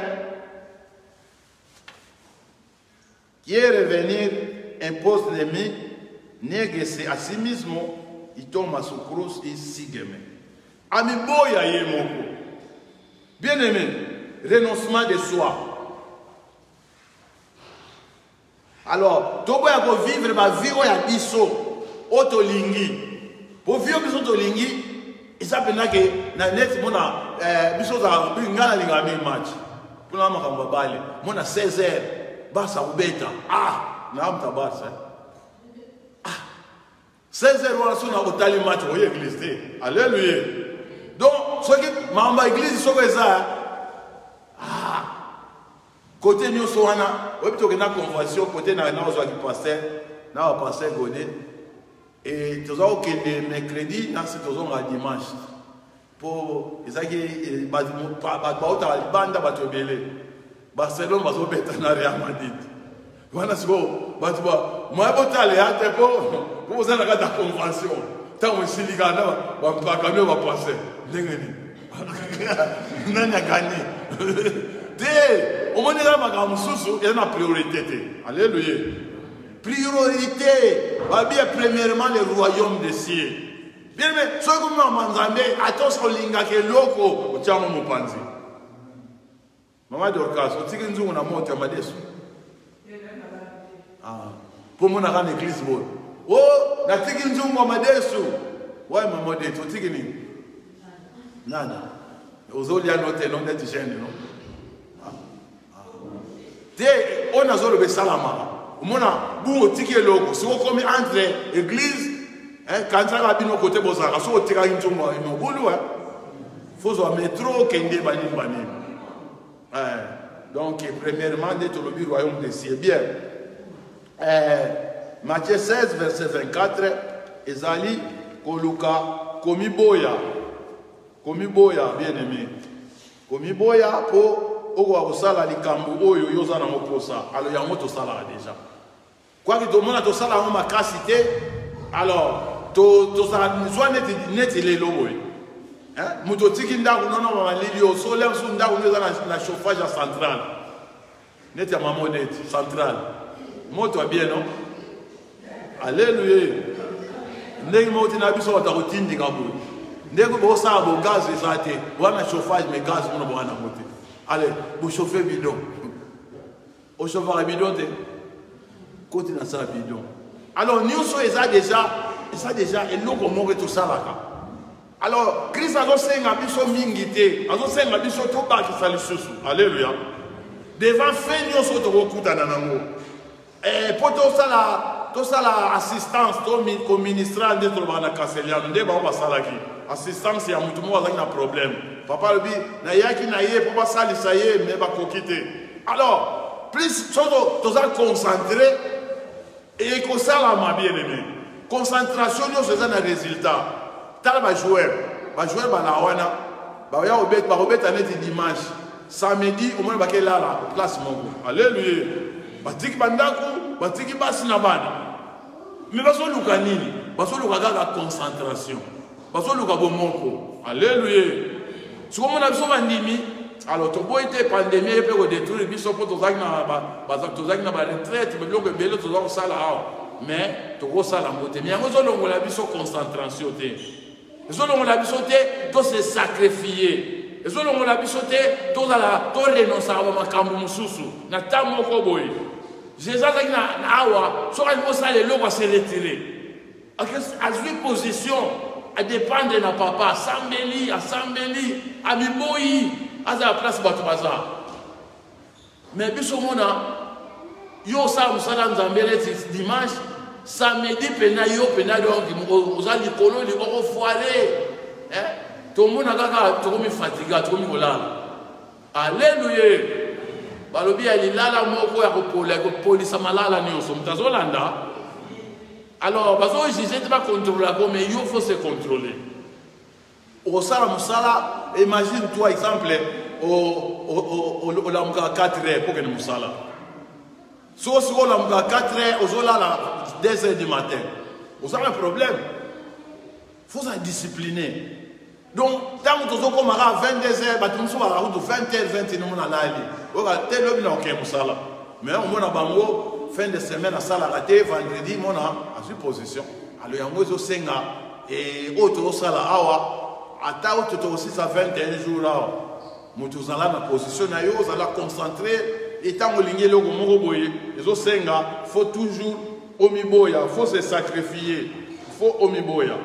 qui est revenir impose l'ennemi, négocier à si mismo, il tombe à son cross et sigue-me. Ami boya ye moko. Bien aimé, renoncement de soi. Alors, tu peux vivre ma vie où il y a biso, otolingi. Pour vivre biso otolingi, il s'appelle que na net mona biso za ngana lingami match. Pour la makamba bale, mona 16h, basa ubeta. Ah, na amta basa. Ah. 16h wala suna otali match au église. Alléluia. Donc, ce qui m'a église so ça. Ah. Côté nous soana, ouais plutôt que na convention côté na ozwa qui passer, na passer godé et tous aux que le mercredi na c'est tous à dimanche. Pour ezaki ba banda ba tobele. Barcelone ba zo beta na Real Madrid. Wana siko ba tuba moi botale ate pour vous na ka convention. Tant on siliga na ba mpaka ba passer. Ndengeni. Nani a gagné. Au moins, il y a une priorité. Alléluia. Priorité. Premièrement, le royaume des cieux. Bien, mais ce que vous m'avez attention, linga ke loko, tiens, mon panzi. Maman Dorcas, on dit que nous avons monté à Madesu. Pour mon arrêt l'église. Oh, la tiki nous avons Madesu. Ouais, maman, on dit que nous. Nada. Aux autres, il y a notre nom d'être gêné, non? On a zolo besalama. Mona bungo tiki logo. Si on come entre église, quand ça va bien côté bozara, so tira into mo bulu faut zo métro kende bani bani. Donc premièrement d'être le royaume des cieux. Bien. Matthieu 16 verset 24 ezali koluka komiboya. Komiboya bien aimé. Komiboya pour Ogo Abusala likambu oyo yoza na moposa alors yango to sala déjà quoi que tout le monde to sala on ma casité alors to sala soit net les lobo hein muto tiki ndako nono ma lilio so le so ndako yoza na chauffage central net ya mamonet central moto bien non alléluia ndenge moti na biso watakutindi kabu ndenge bo sa bo gaz ezate wana chauffage mais gaz mono bwana moti. Allez, vous chauffez bidon. Au chauffeur bidon, côté dans ça bidon. Alors, nous sommes déjà, et nous comment tout ça là. Alors, Christ a dit que nous sommes mingité, nous sommes tous tout bas qui s'allent sous. Alléluia. Devant faire nous sommes au coup d'ananamo. Et pour tout ça la assistance, tout ministère de tout le Castellan, nous devons passer là qui. Assistance, il y a un problème. Papa le dit, Nayaki Naye, papa Sali Saye, mais va quitter. Alors, plus tu es concentré et que ça la bien aimé. Concentration, nous faisons un résultat. Tu as un joueur, Banawana, dimanche, samedi, au moins, il là, la place Mongo. Alléluia. Batiki Bandaku, Batiki Basinabana. Mais parce que nous avons la concentration. Parce que nous avons mon corps. Alléluia. Si on a besoin d'andimi, alors tu peux être pandémie et puis détruire les pour tous les retraite, mais que bello tous les salaires. Mais tu as ça la montée. Mais nous avons la besoin de concentration. Nous avons la besoin de se sacrifier. Nous avons la besoin de renoncer à ma cambo susu. Na tamo koboy. Jésus a dit na awa, so ka mosa le logo se retirer. À jouer position. À dépendre de notre papa, Sambeli, à Miboyi, à la place Batubaza. Mais bisomona, yo sa musala nzambele dimanche, samedi pena yo pena donc oza likolo li oko foire. Tout le monde a gaga to mi fatiga, to mi kolala. Alléluia. Balobi ali lala moko ya ko polisa malala ni oso mtazolanda. Alors, parce que je ne pas contrôler, mais il faut se contrôler. Au Sala Moussala, imagine-toi, exemple, au Lamka 4 heures pour que nous Moussala. Si vous avez 4 heures, vous avez 2 heures du matin. Vous avez un problème. Il faut se discipliner. Donc, tant que vous avez à 22 heures, vous avez 20 heures, 21 heures. Mais on a fin de semaine à salle raté, vendredi, on a à supposition. Alors, il y a un peu de senga et autre sala awa, à ta haute aussi ça 21 jours là. Vous allez dans la position, vous allez concentrer. Et tant que vous avez le senga, il faut toujours omiboya, il faut se sacrifier, il faut omiboya.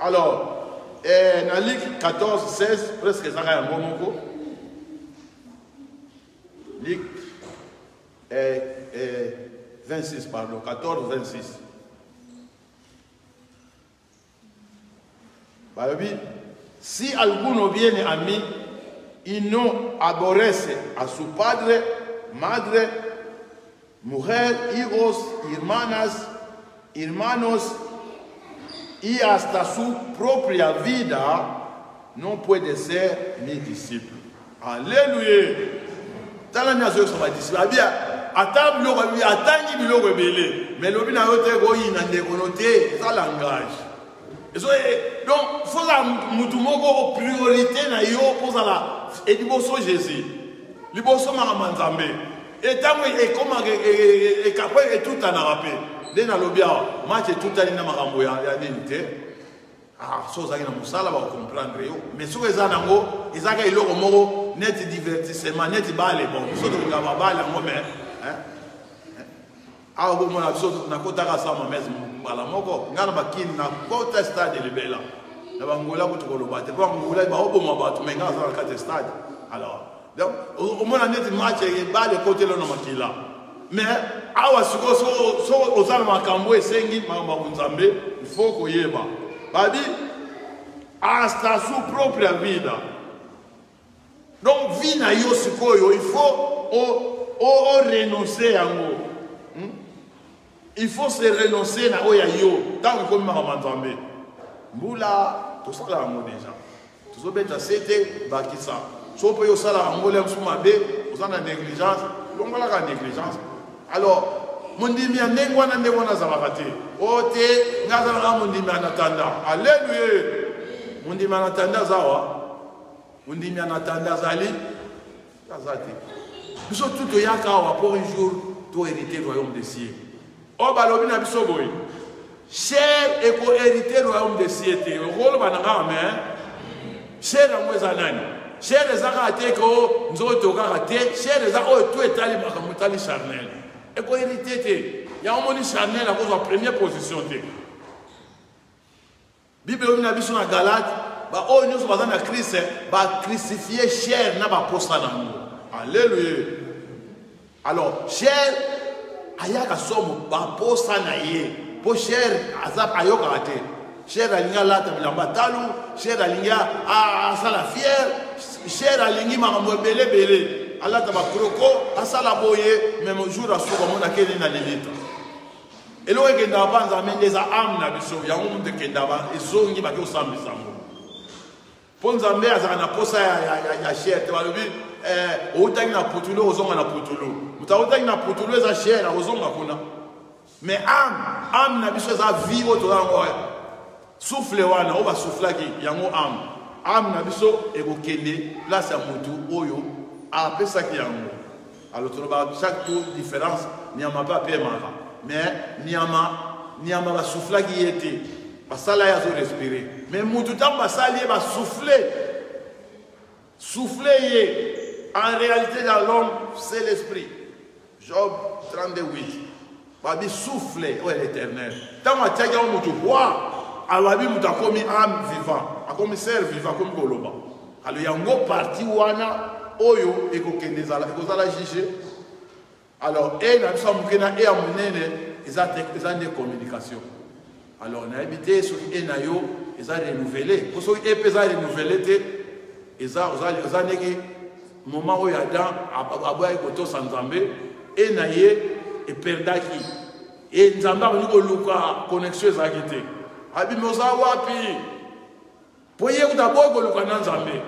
Alors, dans Luc 14, 16, presque ça a un bon mot. Luc 26, pardon, 14, 26. Si alguno viene a mí y no aborrece a su padre, madre, mujer, hijos, hermanos y hasta su propia vida, no puede ser mi disciple. Alléluia. Tala nazo sama disciple. Abia atable lo bi atangi biloko belé. Mais lobi na yote go ina ndekonote ça langage. Donc faut la mutu moko priorité na yo pour la et liboso Jésus. Liboso mama nzambe. Et tango e koma e kapwe e tout en rappé. Dena lobia match tout en na makambo ya ninte. Ah, so za na musala ba comprendre yo. Mais so eza nango, ezaka iloko moko net divertissement, net bale bon. So to ngaba bale ngo mais ah bon mon abso na kota ka sama mes bala moko ngana bakini na kota stade libela. Na bangola ko to ko lobate. Ko ngola ba obo mabatu menga za ka stade. Alors donc, au moins, on a dit match et bas le côté de l'homme. Mais, awa suko so osala makambo esengi makambo il faut qu'on y ait ba. Babi, hasta su propria vida. Donc, vie na yo suko il faut renoncer à nous. Il faut se renoncer na oya yo. Tant que comme makambo nzambe. Mbula, tout ça là mo déjà. Tout ça beta c'était bakisa. Si vous pouvez faire la vous avez une négligence, vous avez une négligence. Alors, mon dimi a négwana négwana zavakate. Ote, ngazala mon dimi anatanda. Alléluia. Mon dimi anatanda zawa. Mon dimi anatanda zali. Zazate. Nous sommes tous yaka pour un jour, tout hériter le royaume des cieux. Oh, balobi na biso boy. Cher et pour hériter le royaume des cieux. Rôle bananga amen. Cher à moi zanani. Cher les arrêtés que nous avons raté, cher les arrêtés tout est allé à charnel. Et pour hériter, il y a un moment charnel à cause de la première position. Bible a dit sur la Galate, oh nous sommes dans Christ, crucifier cher n'a pas posé dans nous. Alléluia. Alors cher, ayaka somme, posé na yé, pour cher azap ayoka raté. Cher alinga la tabilamba talu, cher alinga asala fier, cher alingi makambo belé belé. Allah taba kroko asala boye même jour à soka mona kene na lelita. Elo ekenda banza mendeza amna biso ya umuntu kenda ba ezongi ba ko sambi sambo. Ponza mbe azana na posa ya cher te balobi outangi na putulo ozonga na putulo. Mutautangi na putulo eza cher ozonga kuna. Mais am na biso za vie auto ngo souffle wana on va souffler qui yango am na biso e ko kende place ya mutu oyo a pesa ki yango alors to ba chaque tour différence ni ama pas pe mara mais ni ama ba souffler qui était ba sala ya zo respirer mais mutu tamba sali ba souffler en réalité dans l'homme c'est l'esprit. Job 38 ba bi souffler o l'éternel tamba tsaga mutu wa alabi muta komi âme vivant, a komi ser vivant comme Goloba. Alors il y a une partie wana oyo eko kendezala, eko zala jige. Alors et na biso mukena et amunene ils ont des communications. Alors on a habité sur et na yo ils ont renouvelé. Pour ceux qui pesa renouvelé te ils ont negi moment où il y a dans aboya koto sanzambe et na ye et perdaki et nzamba ni ko luka connexion zakite. Abi moza wapi poye utabogo lukana nzambe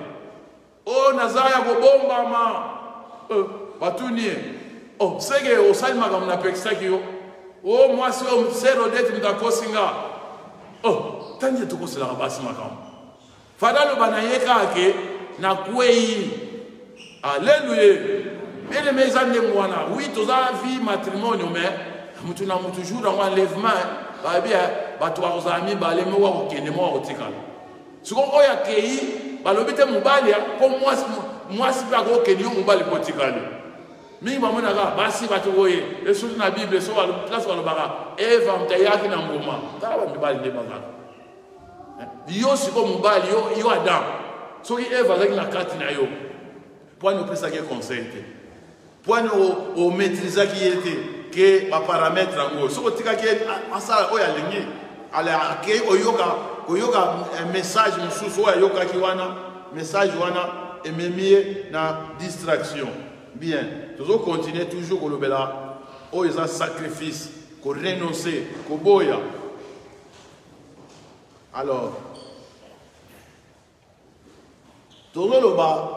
o nazaya ko bomba ma batunie oh c'est que au salma comme na pekisa ki yo oh moi c'est au zéro d'être mtako singa oh tanje to ko sala basi makam fadalo banayeka ke na kwei alléluia bien mes amis mwana oui tous a vie matrimonio mais mutu na mutu jour en enlèvement ba bien ba to azami ba le mo wa kende mo otikala siko oya kei ba lobite mubali ko moi si pas ko kende yo mubali potikala mi ba mona ga basi ba to oye e sur na bible so wala place wala baga eva mtayaki na ngoma tala ba mibali de baga yo siko mubali yo adam so eva avec na kati na yo pour nous pesa ke conseil point au maîtriser qui était que ma paramètre en haut ce que tu as ça oya lingi ala ke oyoka un message mususu oyoka ki wana message wana et memie na distraction bien toujours continuer toujours le bela o isa sacrifice ko renoncer ko boya alors tout le bas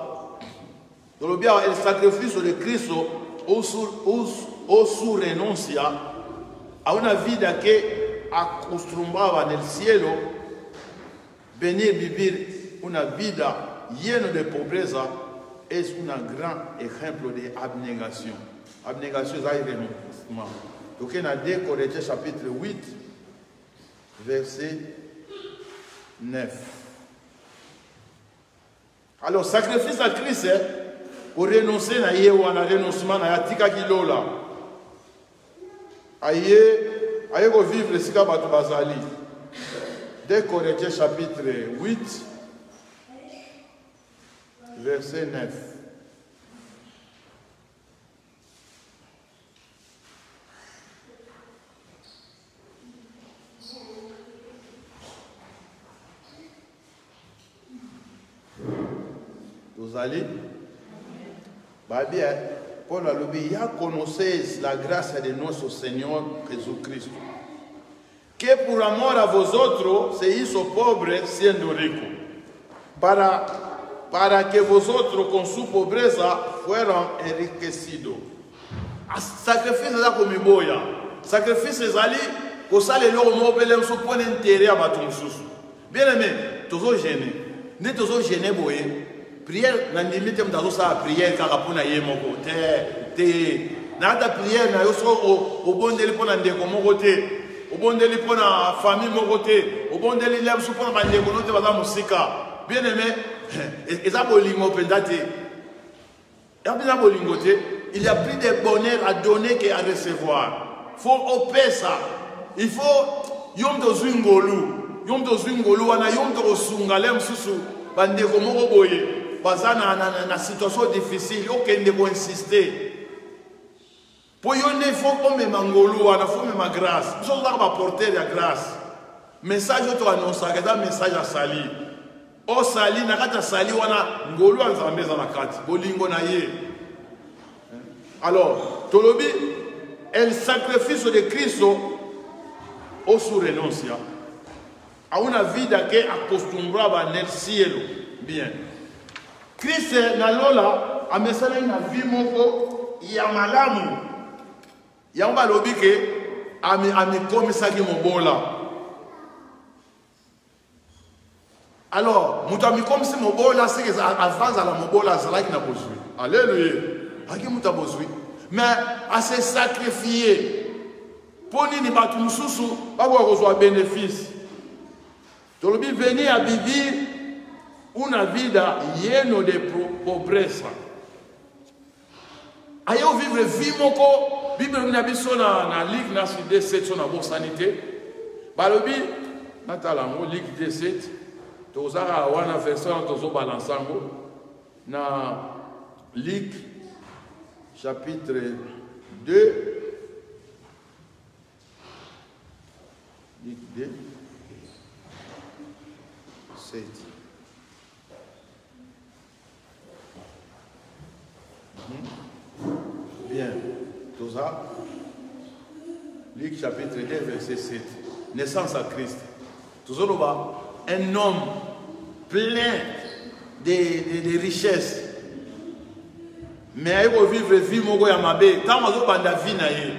el sacrificio de Cristo o su renuncia a una vida que acostumbraba en el cielo venir vivir una vida llena de pobreza es un gran ejemplo de abnegación. Abnegación es renunciement. Donc en 2 Corinthiens chapitre 8 verset 9. Alors sacrifice à Christ pour renoncer na ye wana renoncement na yatika kilola aye ko vivre sika bato bazali 2 Corinthiens chapitre 8 verset 9 vous allez bien, Paul a dit, ya conocéis la grâce de notre Seigneur Jesucristo, que por amor a vosotros se hizo pobre siendo rico, para que vosotros con su pobreza fueran enriquecidos. Sacrifice là comme boya, sacrifice ali, que ça les lois mobile se point intérêt à baton sous. Bien aimé, toujours gêné, ne toujours gêné boye. Prière na limite mtazo sa prière kaka pona ye moko te na ta prière na yo so o bondeli pona ndeko moko te o bondeli pona famille moko te o bondeli lem so pona bandeko no te baza musika bien aimé eza bolingo penda te ya bien bolingo te il y a plus de bonheur à donner qu'à recevoir faut opérer ça il faut yom to zwingolu wana yom to sunga lem susu bandeko moko boye na situation difficile, aucun ne peut insister. Pour y aller, il faut qu'on me mangolo, il faut me ma grâce. Nous sommes là pour porter la grâce. Message tu annonces, c'est un message à Sali. Oh Sali, na kata Sali wana ngolo anzambe za nakati. Bolingo na ye. Alors, tolobi el sacrificio de Cristo o su renuncia a una vida que acostumbraba en el cielo. Bien. Christ na lola amesala ina vie moko ya malamu ya mba lobi ke amikomisaki mobola. Alors mutu amikomisi mobola c'est que avance à la mobola azalaki na bozwi. Alléluia. Aki mutu bozwi. Mais à se sacrifier pour nini batu mususu bako kozwa bénéfice. Tolobi venir à vivre una vida lleno de pobreza. Ayo vivre vie moko, Bible na biso na Ligue na sur 17 sur na bonne sanité. Balobi natala ngo Ligue 17 tozara wana version tozo balansango na Ligue chapitre 2 Ligue 2 7. Bien, tout ça. Luc chapitre 2, verset 7. Naissance à Christ. Tout ça, un homme plein de richesses. mais il vivre vie moko ya mabe tant mazo banda vie na ye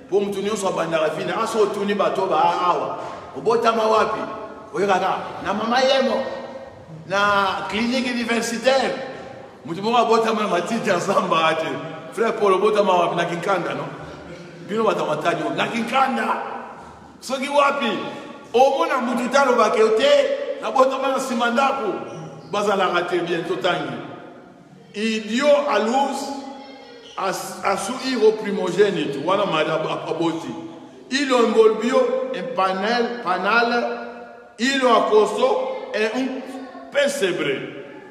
pour mutu nyonso banda la vie na aso tuni bato ba awa obotama wapi oyekaka na mama yemo na clinique universitaire mutu moko abotama na matiti ya samba ate frère Paul obotama wapi na Kinkanda no bino batamataji na Kinkanda soki wapi omona mutu talo bakeote na botama na simandako bazala raté bien totangi idiot à l'ours à sourire primogénite voilà madame aboti il engolbio un panal il accosto et un persébré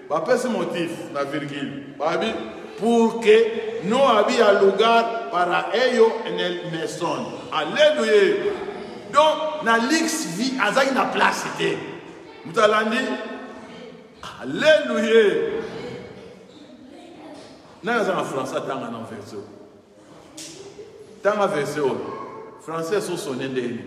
ba pese motif la virgule babi pour que nous habi à lugar para ello en el maison alléluia donc na lix vie azaki na place te mutalandi alléluia. Nous en français, tant en verset. Tant en verset, français sont sonnés de lui.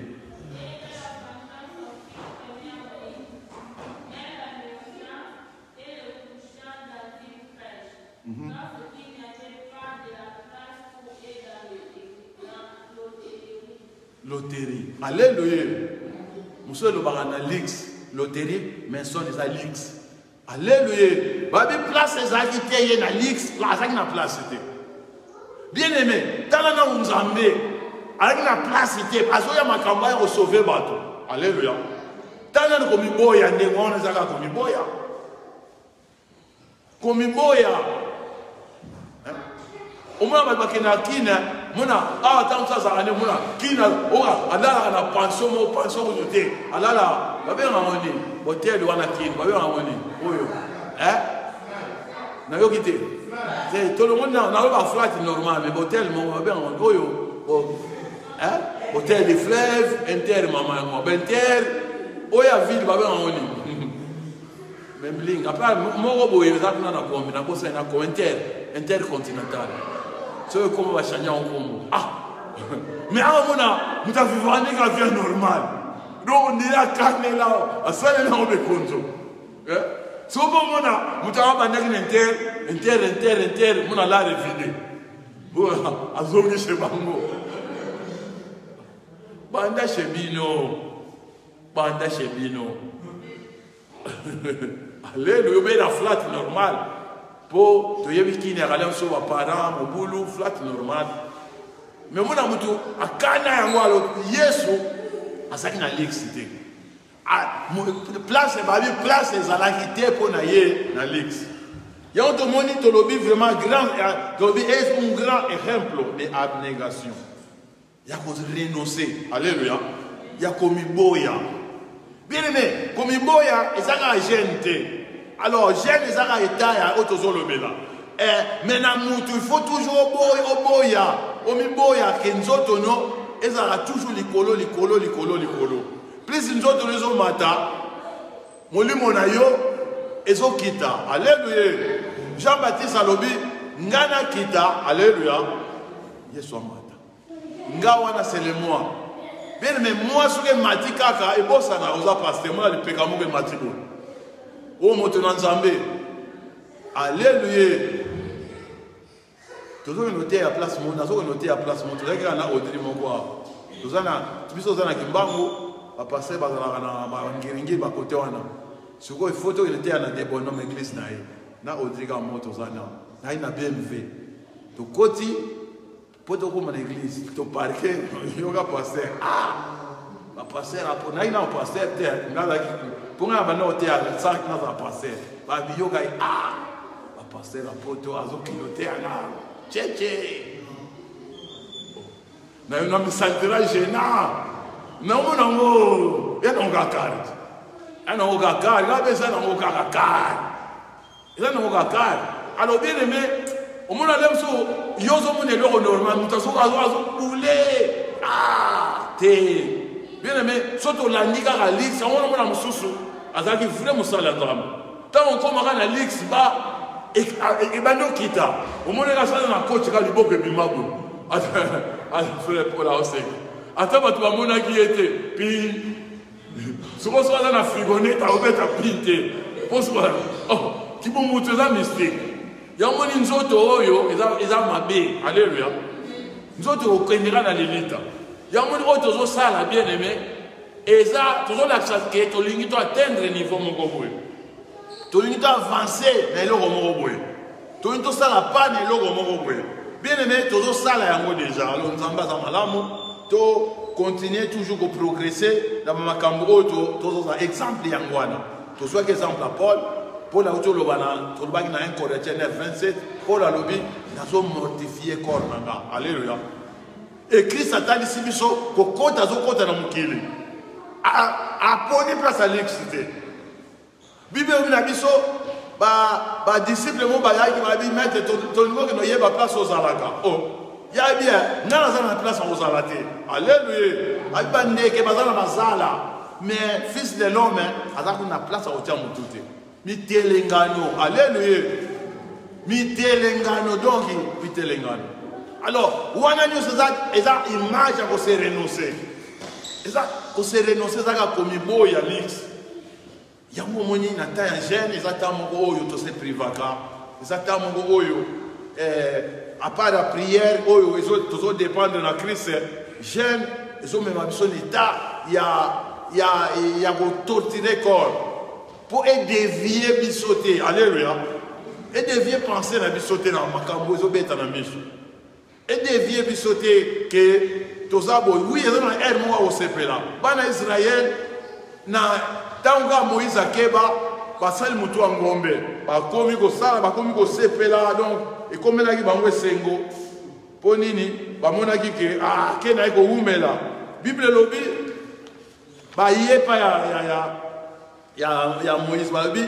Loterie. Alléluia. Monsieur le baron Lix, loterie, mais son est à Lix. Alléluia. Babi place les agité na lix, la na place était. Bien aimé, talana unzambe, avec la place était, parce que ya makamba ya sauver bato. Alléluia. Talana komi boya ndengona zaka komi boya. Komi boya. Omona bakena kina, mona tant ça ça ane mona kina oa alala na pension ko joté. Alala babe ngoni, hotel wana kina, babe ngoni. Oyo. Na yo kité. C'est tout le monde n'a pas flat normal mais hôtel mon bien oyo. Hôtel des fleuves inter maman inter oya ville babe ngoni. Même ligne après mo boye ça na kombi na kosa na intercontinental. C'est comment va changer en Congo. Mais à mon nous avons vivre une vie normale. Donc on est à carnet là, à ça là on est content. So bon mona mutawa bandaki inter mona la revide bo azongi chez bango banda chez bino alléluia mais la flat normal pour to yebi kini akala so ba parents mobulu flat normal mais mona mutu akana yango alo Yesu asaki na lexité place place les alakités pour naïe na lix. Il y a un moni tolobi vraiment grand, tolobi est un grand exemple d'abnégation. Il y a qu'on renoncer. Alléluia. Il y a comme boya. Bien aimé, comme boya, et ça a gêné. Alors gêne et ça a été à autozolo bela. Mais na mutu il faut toujours boya, boya kenzoto no, et ça a toujours likolo. Plus nous autres les mata, molimo na yo ezo kita. Alléluia. Jean-Baptiste alobi ngana kita. Alléluia. Yesu mata. Ngawana c'est le moi. Bien mais moi ce que mati kaka et bossa na oza pasteur moi le pekamo ke matiko. O moto na nzambe. Alléluia. Toujours noter à place mon, nazo noter à place mon. Tozaki na Audrey moko. Tozana biso zana kimbango. A passer par la ngiringi ba côté wana siko photo il était à la débonnom église na Odriga moto zana na ina BMW to koti poto ko na église to parquer yoga passer ba passer apo na ina passer te ngala ki ponga ba no te à 5 na ba passer ba yoga ba passer apo to azo piloter ana cheche na una me sentira gênant. Non, non, il y a un gars alors bien aimé, au monde aime ça, il y a un euro normal, nous t'as boulé. Bien aimé, surtout la ligue à l'Ix, ça on a un sous, à ça qui vraiment ça la drame. Tant on commence à l'Ix, et ben nous quitta. Au monde là, ça dans la côte, quand il faut que Bimabo. Frère Paul a aussi. Attends, tu vas mon qui était. Puis, souvent, ça dans la frigonnette, tu vas mettre à pinter. Oh, qui peut montrer la mystique. yango ni nzoto oyo eza mabe. Alléluia. Nzoto okendera na lilita. Yango ni oyo tozosala bien aimé. Eza tozolakisa ke tolingi to atteindre niveau moko boye. Tolingi to avancer na eloko moko boye. Tolingi to sala pa na eloko moko boye. Bien aimé tozosala yango déjà. Alors nzamba za malamu to continuer toujours à progresser dans ma cambo to exemple yango wana. To soit exemple à Paul a autour le bana, to le bana 1 Corinthiens 9:27, Paul a lobby nazo mortifier corps nanga. Alléluia. Et Christ a dit si biso ko kota zo kota na mukili. A poni place à l'excité. Bible na biso ba disciple mo ba ya ki ba bi mettre to ngo ke no yeba place aux alaka. Oh, ya bien, na za na place aux alate. Alléluia. Abi bande ke bazala bazala. Mais fils de l'homme a na place à otia mutute. Mitelengano, alléluia. Mitelengano donc mitelengano. Alors, wana nyo eza image ko se renoncer. Eza ko se renoncer za ka komi boya lix. Yango moni na ta ya jeune eza ta moko oyo to se privaka. Eza ta moko oyo à part la prière oyo ezo to dépendre na Christ. Jeune ezo mema biso l'état ya ko torturer corps. Pour dévier bisoté, alléluia. Et dévier penser na bisoté na makambo zo beta na miso. Et dévier bisoté que tozabo oui ils ont un mois au sepela. Bana Israël na tanga Moïse akeba basali mutu ngombe. Ba komi ko sala ba komi ko sepela donc et comme na ki bango sengo. Po nini ba monaki ke ke na ko umela. Bible lobi ba yepa ya Moïse babi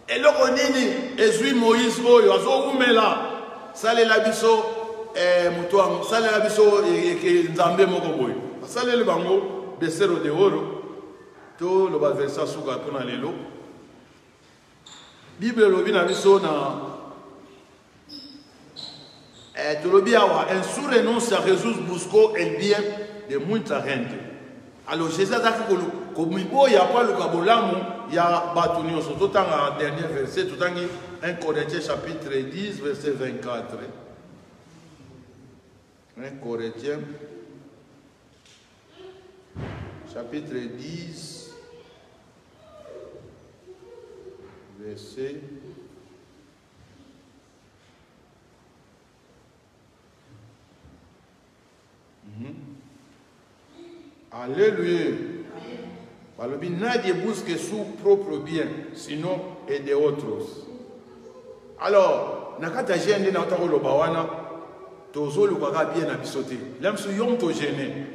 eloko nini ezui Moïse oyo azogumela salela biso mutu wangu salela biso nzambe moko boyo salele bango besero de oro to lo ba versa suka pona lelo Bible lobi na biso na to lobi awa un sous renonce à Jésus busco el bien de muita gente. Alors Jésus a dit que comme il y a pas le kabolamu, il y a batunio. Surtout dans le dernier verset, tout en 1 Corinthiens chapitre 10 verset 24. 1 Corinthiens chapitre 10 verset Alléluia. Balobi nadie busque son propre bien, sinon et des autres. Alors, nakata gêne na otako loba wana, tozo le kwaga bien na bisoté. L'homme su yom to gêné.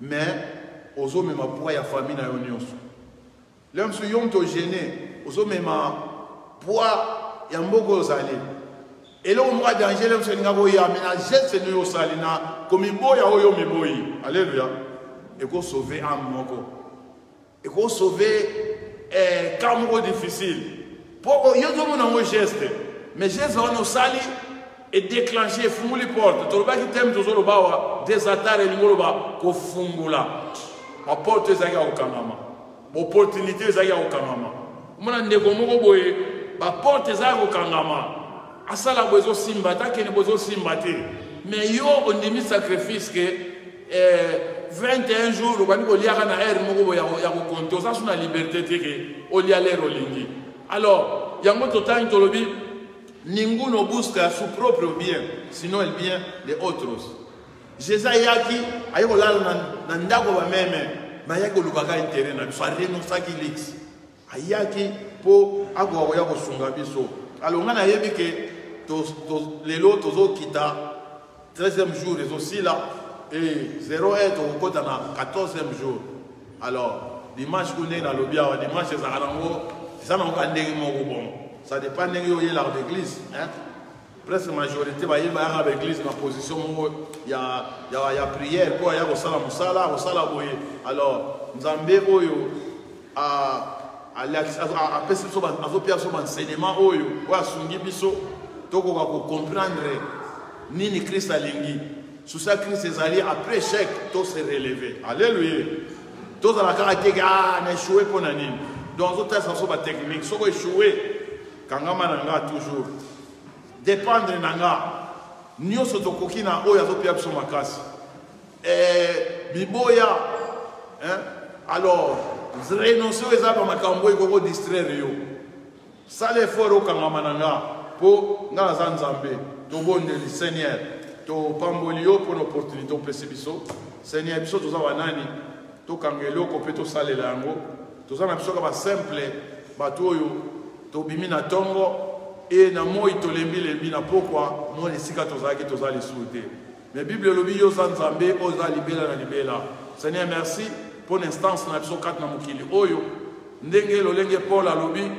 Mais ozo mema poids ya famille na yo nyonso. L'homme su yom to gêné, ozo mema poids ya mboko ozali. Et là on va danger l'homme se ngabo ya ménager se no sali na komi boya oyo meboyi. Alléluia. Et qu'on sauver un moko. Et qu'on sauver cas moko difficile. Pour y a tout le monde geste. Mais geste on sali et déclencher fumuli porte. Tout le monde qui t'aime toujours le bawa désatar et le ba ko fungula. Ma porte zaki au kanama. Opportunité zaki au kanama. Mona ndeko moko boye ba porte zaki au kanama. Asala bozo simba ta kene bozo simba te. Mais yo on demi sacrifice que 21 jours, on va dire qu'il y a un compte, ça c'est une liberté au lieu de l'ingé. Alors, il y a un total intolobi, ningou ne busque son propre bien, sinon le bien des autres. Jésus yaki, ayo la nandago ba meme, ma yako lukaka intérêt na so renoncer ki lix. Ayaki po agwa ya ko sunga biso. Alors on a yebi que lelo tozo kita 13e jour et aussi là et 0 est au côté dans 14e jour. Alors, dimanche, on est dans le bien, dimanche, ça n'a pas bon. Ça dépend de l'église. Presque la majorité, il y a l'église dans la position où il y a prière, il y a salam. Alors, Nzambe Oyo a enseignement Oyo, comprendre ni Christ a lingi. Sous ça, Christ est allé après chèque, tout s'est relevé. Alléluia. Tout à la caractère, on a échoué pour Nanine. Dans d'autres ça sont pas techniques. Si on échoué, quand on a toujours. dépendre nanga nyonso tokoki na oyo azopia biso makasi biboya alors renoncer eza ba makambo ekoko distraire yo sala effort okangama nanga mpo nga naza nzambe tobondeli seigneur topamboli yo mpo na opportunité opesi biso seigneur biso toza banani tokanga eloko mpe tosalela yango toza na biso ka basimple bato oyo tobimi na ntongo e na moi tolembi na pokwa mo esika tozalaki toza lisusu te mais bible elobi yo oza nzambe oza libela na libela seigneur merci pour l'instance na biso kati na mokili oyo ndenge lolenge paul alobi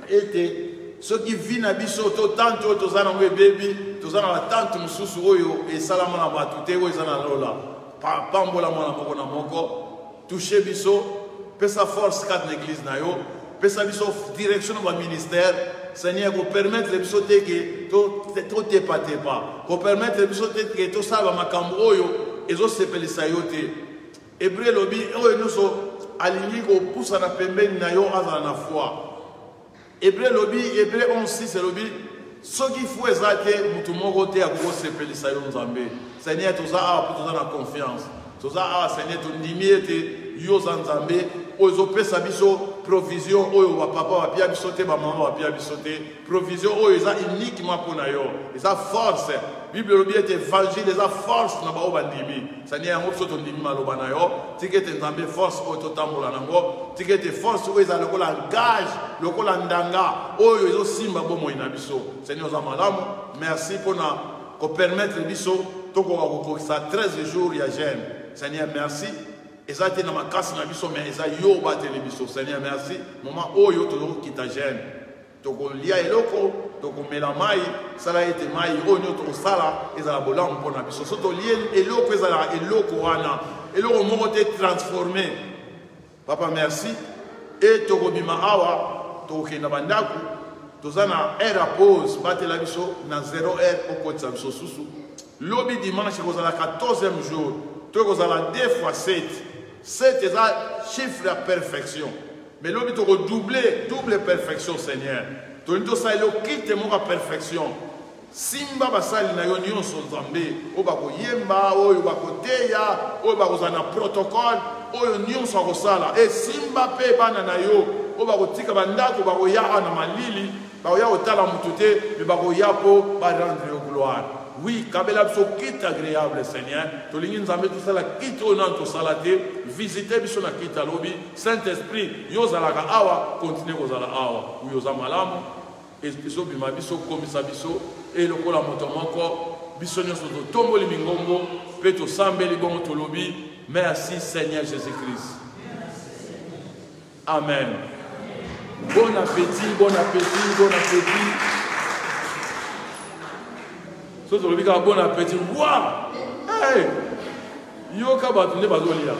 ete soki vi na biso to tante oyo toza nango ebebi toza na batante mosusu oyo esalama na bato te oyo eza na lola pambola mwana moko na moko touche biso pesa force kati na église na yo pesa biso direction na baministère seigneur kopermettre biso te ke totepatepa kopermettre biso te ke tosala bamakambo oyo ezosepelisa yo te hébreu elobi oyo nyonso alingi kopusana pembeni na yo azala na foi hébreu elobi hébreu 11:6 elobi soki fu eza te mutu moko te akokosepelisa yo nzambe seigneur toza awa mpo toza na confiance toza awa seigneur tondimi ete yo oza nzambe oyo ezopesa biso provision oyo bapapa bapia biso te bamama bapia biso te provision oyo eza uniquement mpo na yo eza force bible elobi ete évangile eza force na baoyo bandimi seigneur yango biso tondimi maloba na yo tika ete nzambe force oyo totambola nango tika ete force oyo eza lokola gage lokola ndanga oyo ezosimba bomoi na biso seigneur oza malamu merci mpona kopermettre biso tokoka kokokisa 13 jours ya jeûne seigneur merci eza te na makasi na biso mais eza yo obateli biso seigneur merci moment oyo tozokokita jeûne tokolia eloko tokomela mai sala ete mai oyo nyonso tokosala ezala bolamu mpo na biso so tolie eloko ezalaka eloko wana eloko moko te transforme papa merci e tokobima awa tokokenda bandako toza na heure ya pause batela biso na 0 heure okotisa biso susu lobi dimanche ekozala 14e jour to ekozala 2 fois 7 7 eza chiffre ya perfection mais lobi double perfection seigneur tolingi tosala okite moko ya perfection simba basali na yo nyonso nzambe oyo bakoyemba oyo bakoteya oyo bakozala na protocole oyo nyonso akosala esimba mpe bana na yo oyo bakotika bandako bakoya na malili bakoya kotala motu te me bakoya mpo barendre yo gloire oui kabela biso kite agréable seigneur tolingi nzambe tosala kite oyo nani tosala te visite biso na kite alobi saint esprit yo ozalaka awa continue kozala awa oyo oza malamu ezobima biso komisa biso e lokola moto moko biso nyonso totomboli mingongo mpe tosambeli bongo tolobi merci seigneur jésus-christ amen bon appétit bon appétit bon appétit so tolobi kaka bon appétit wa yoka bato nde bazolia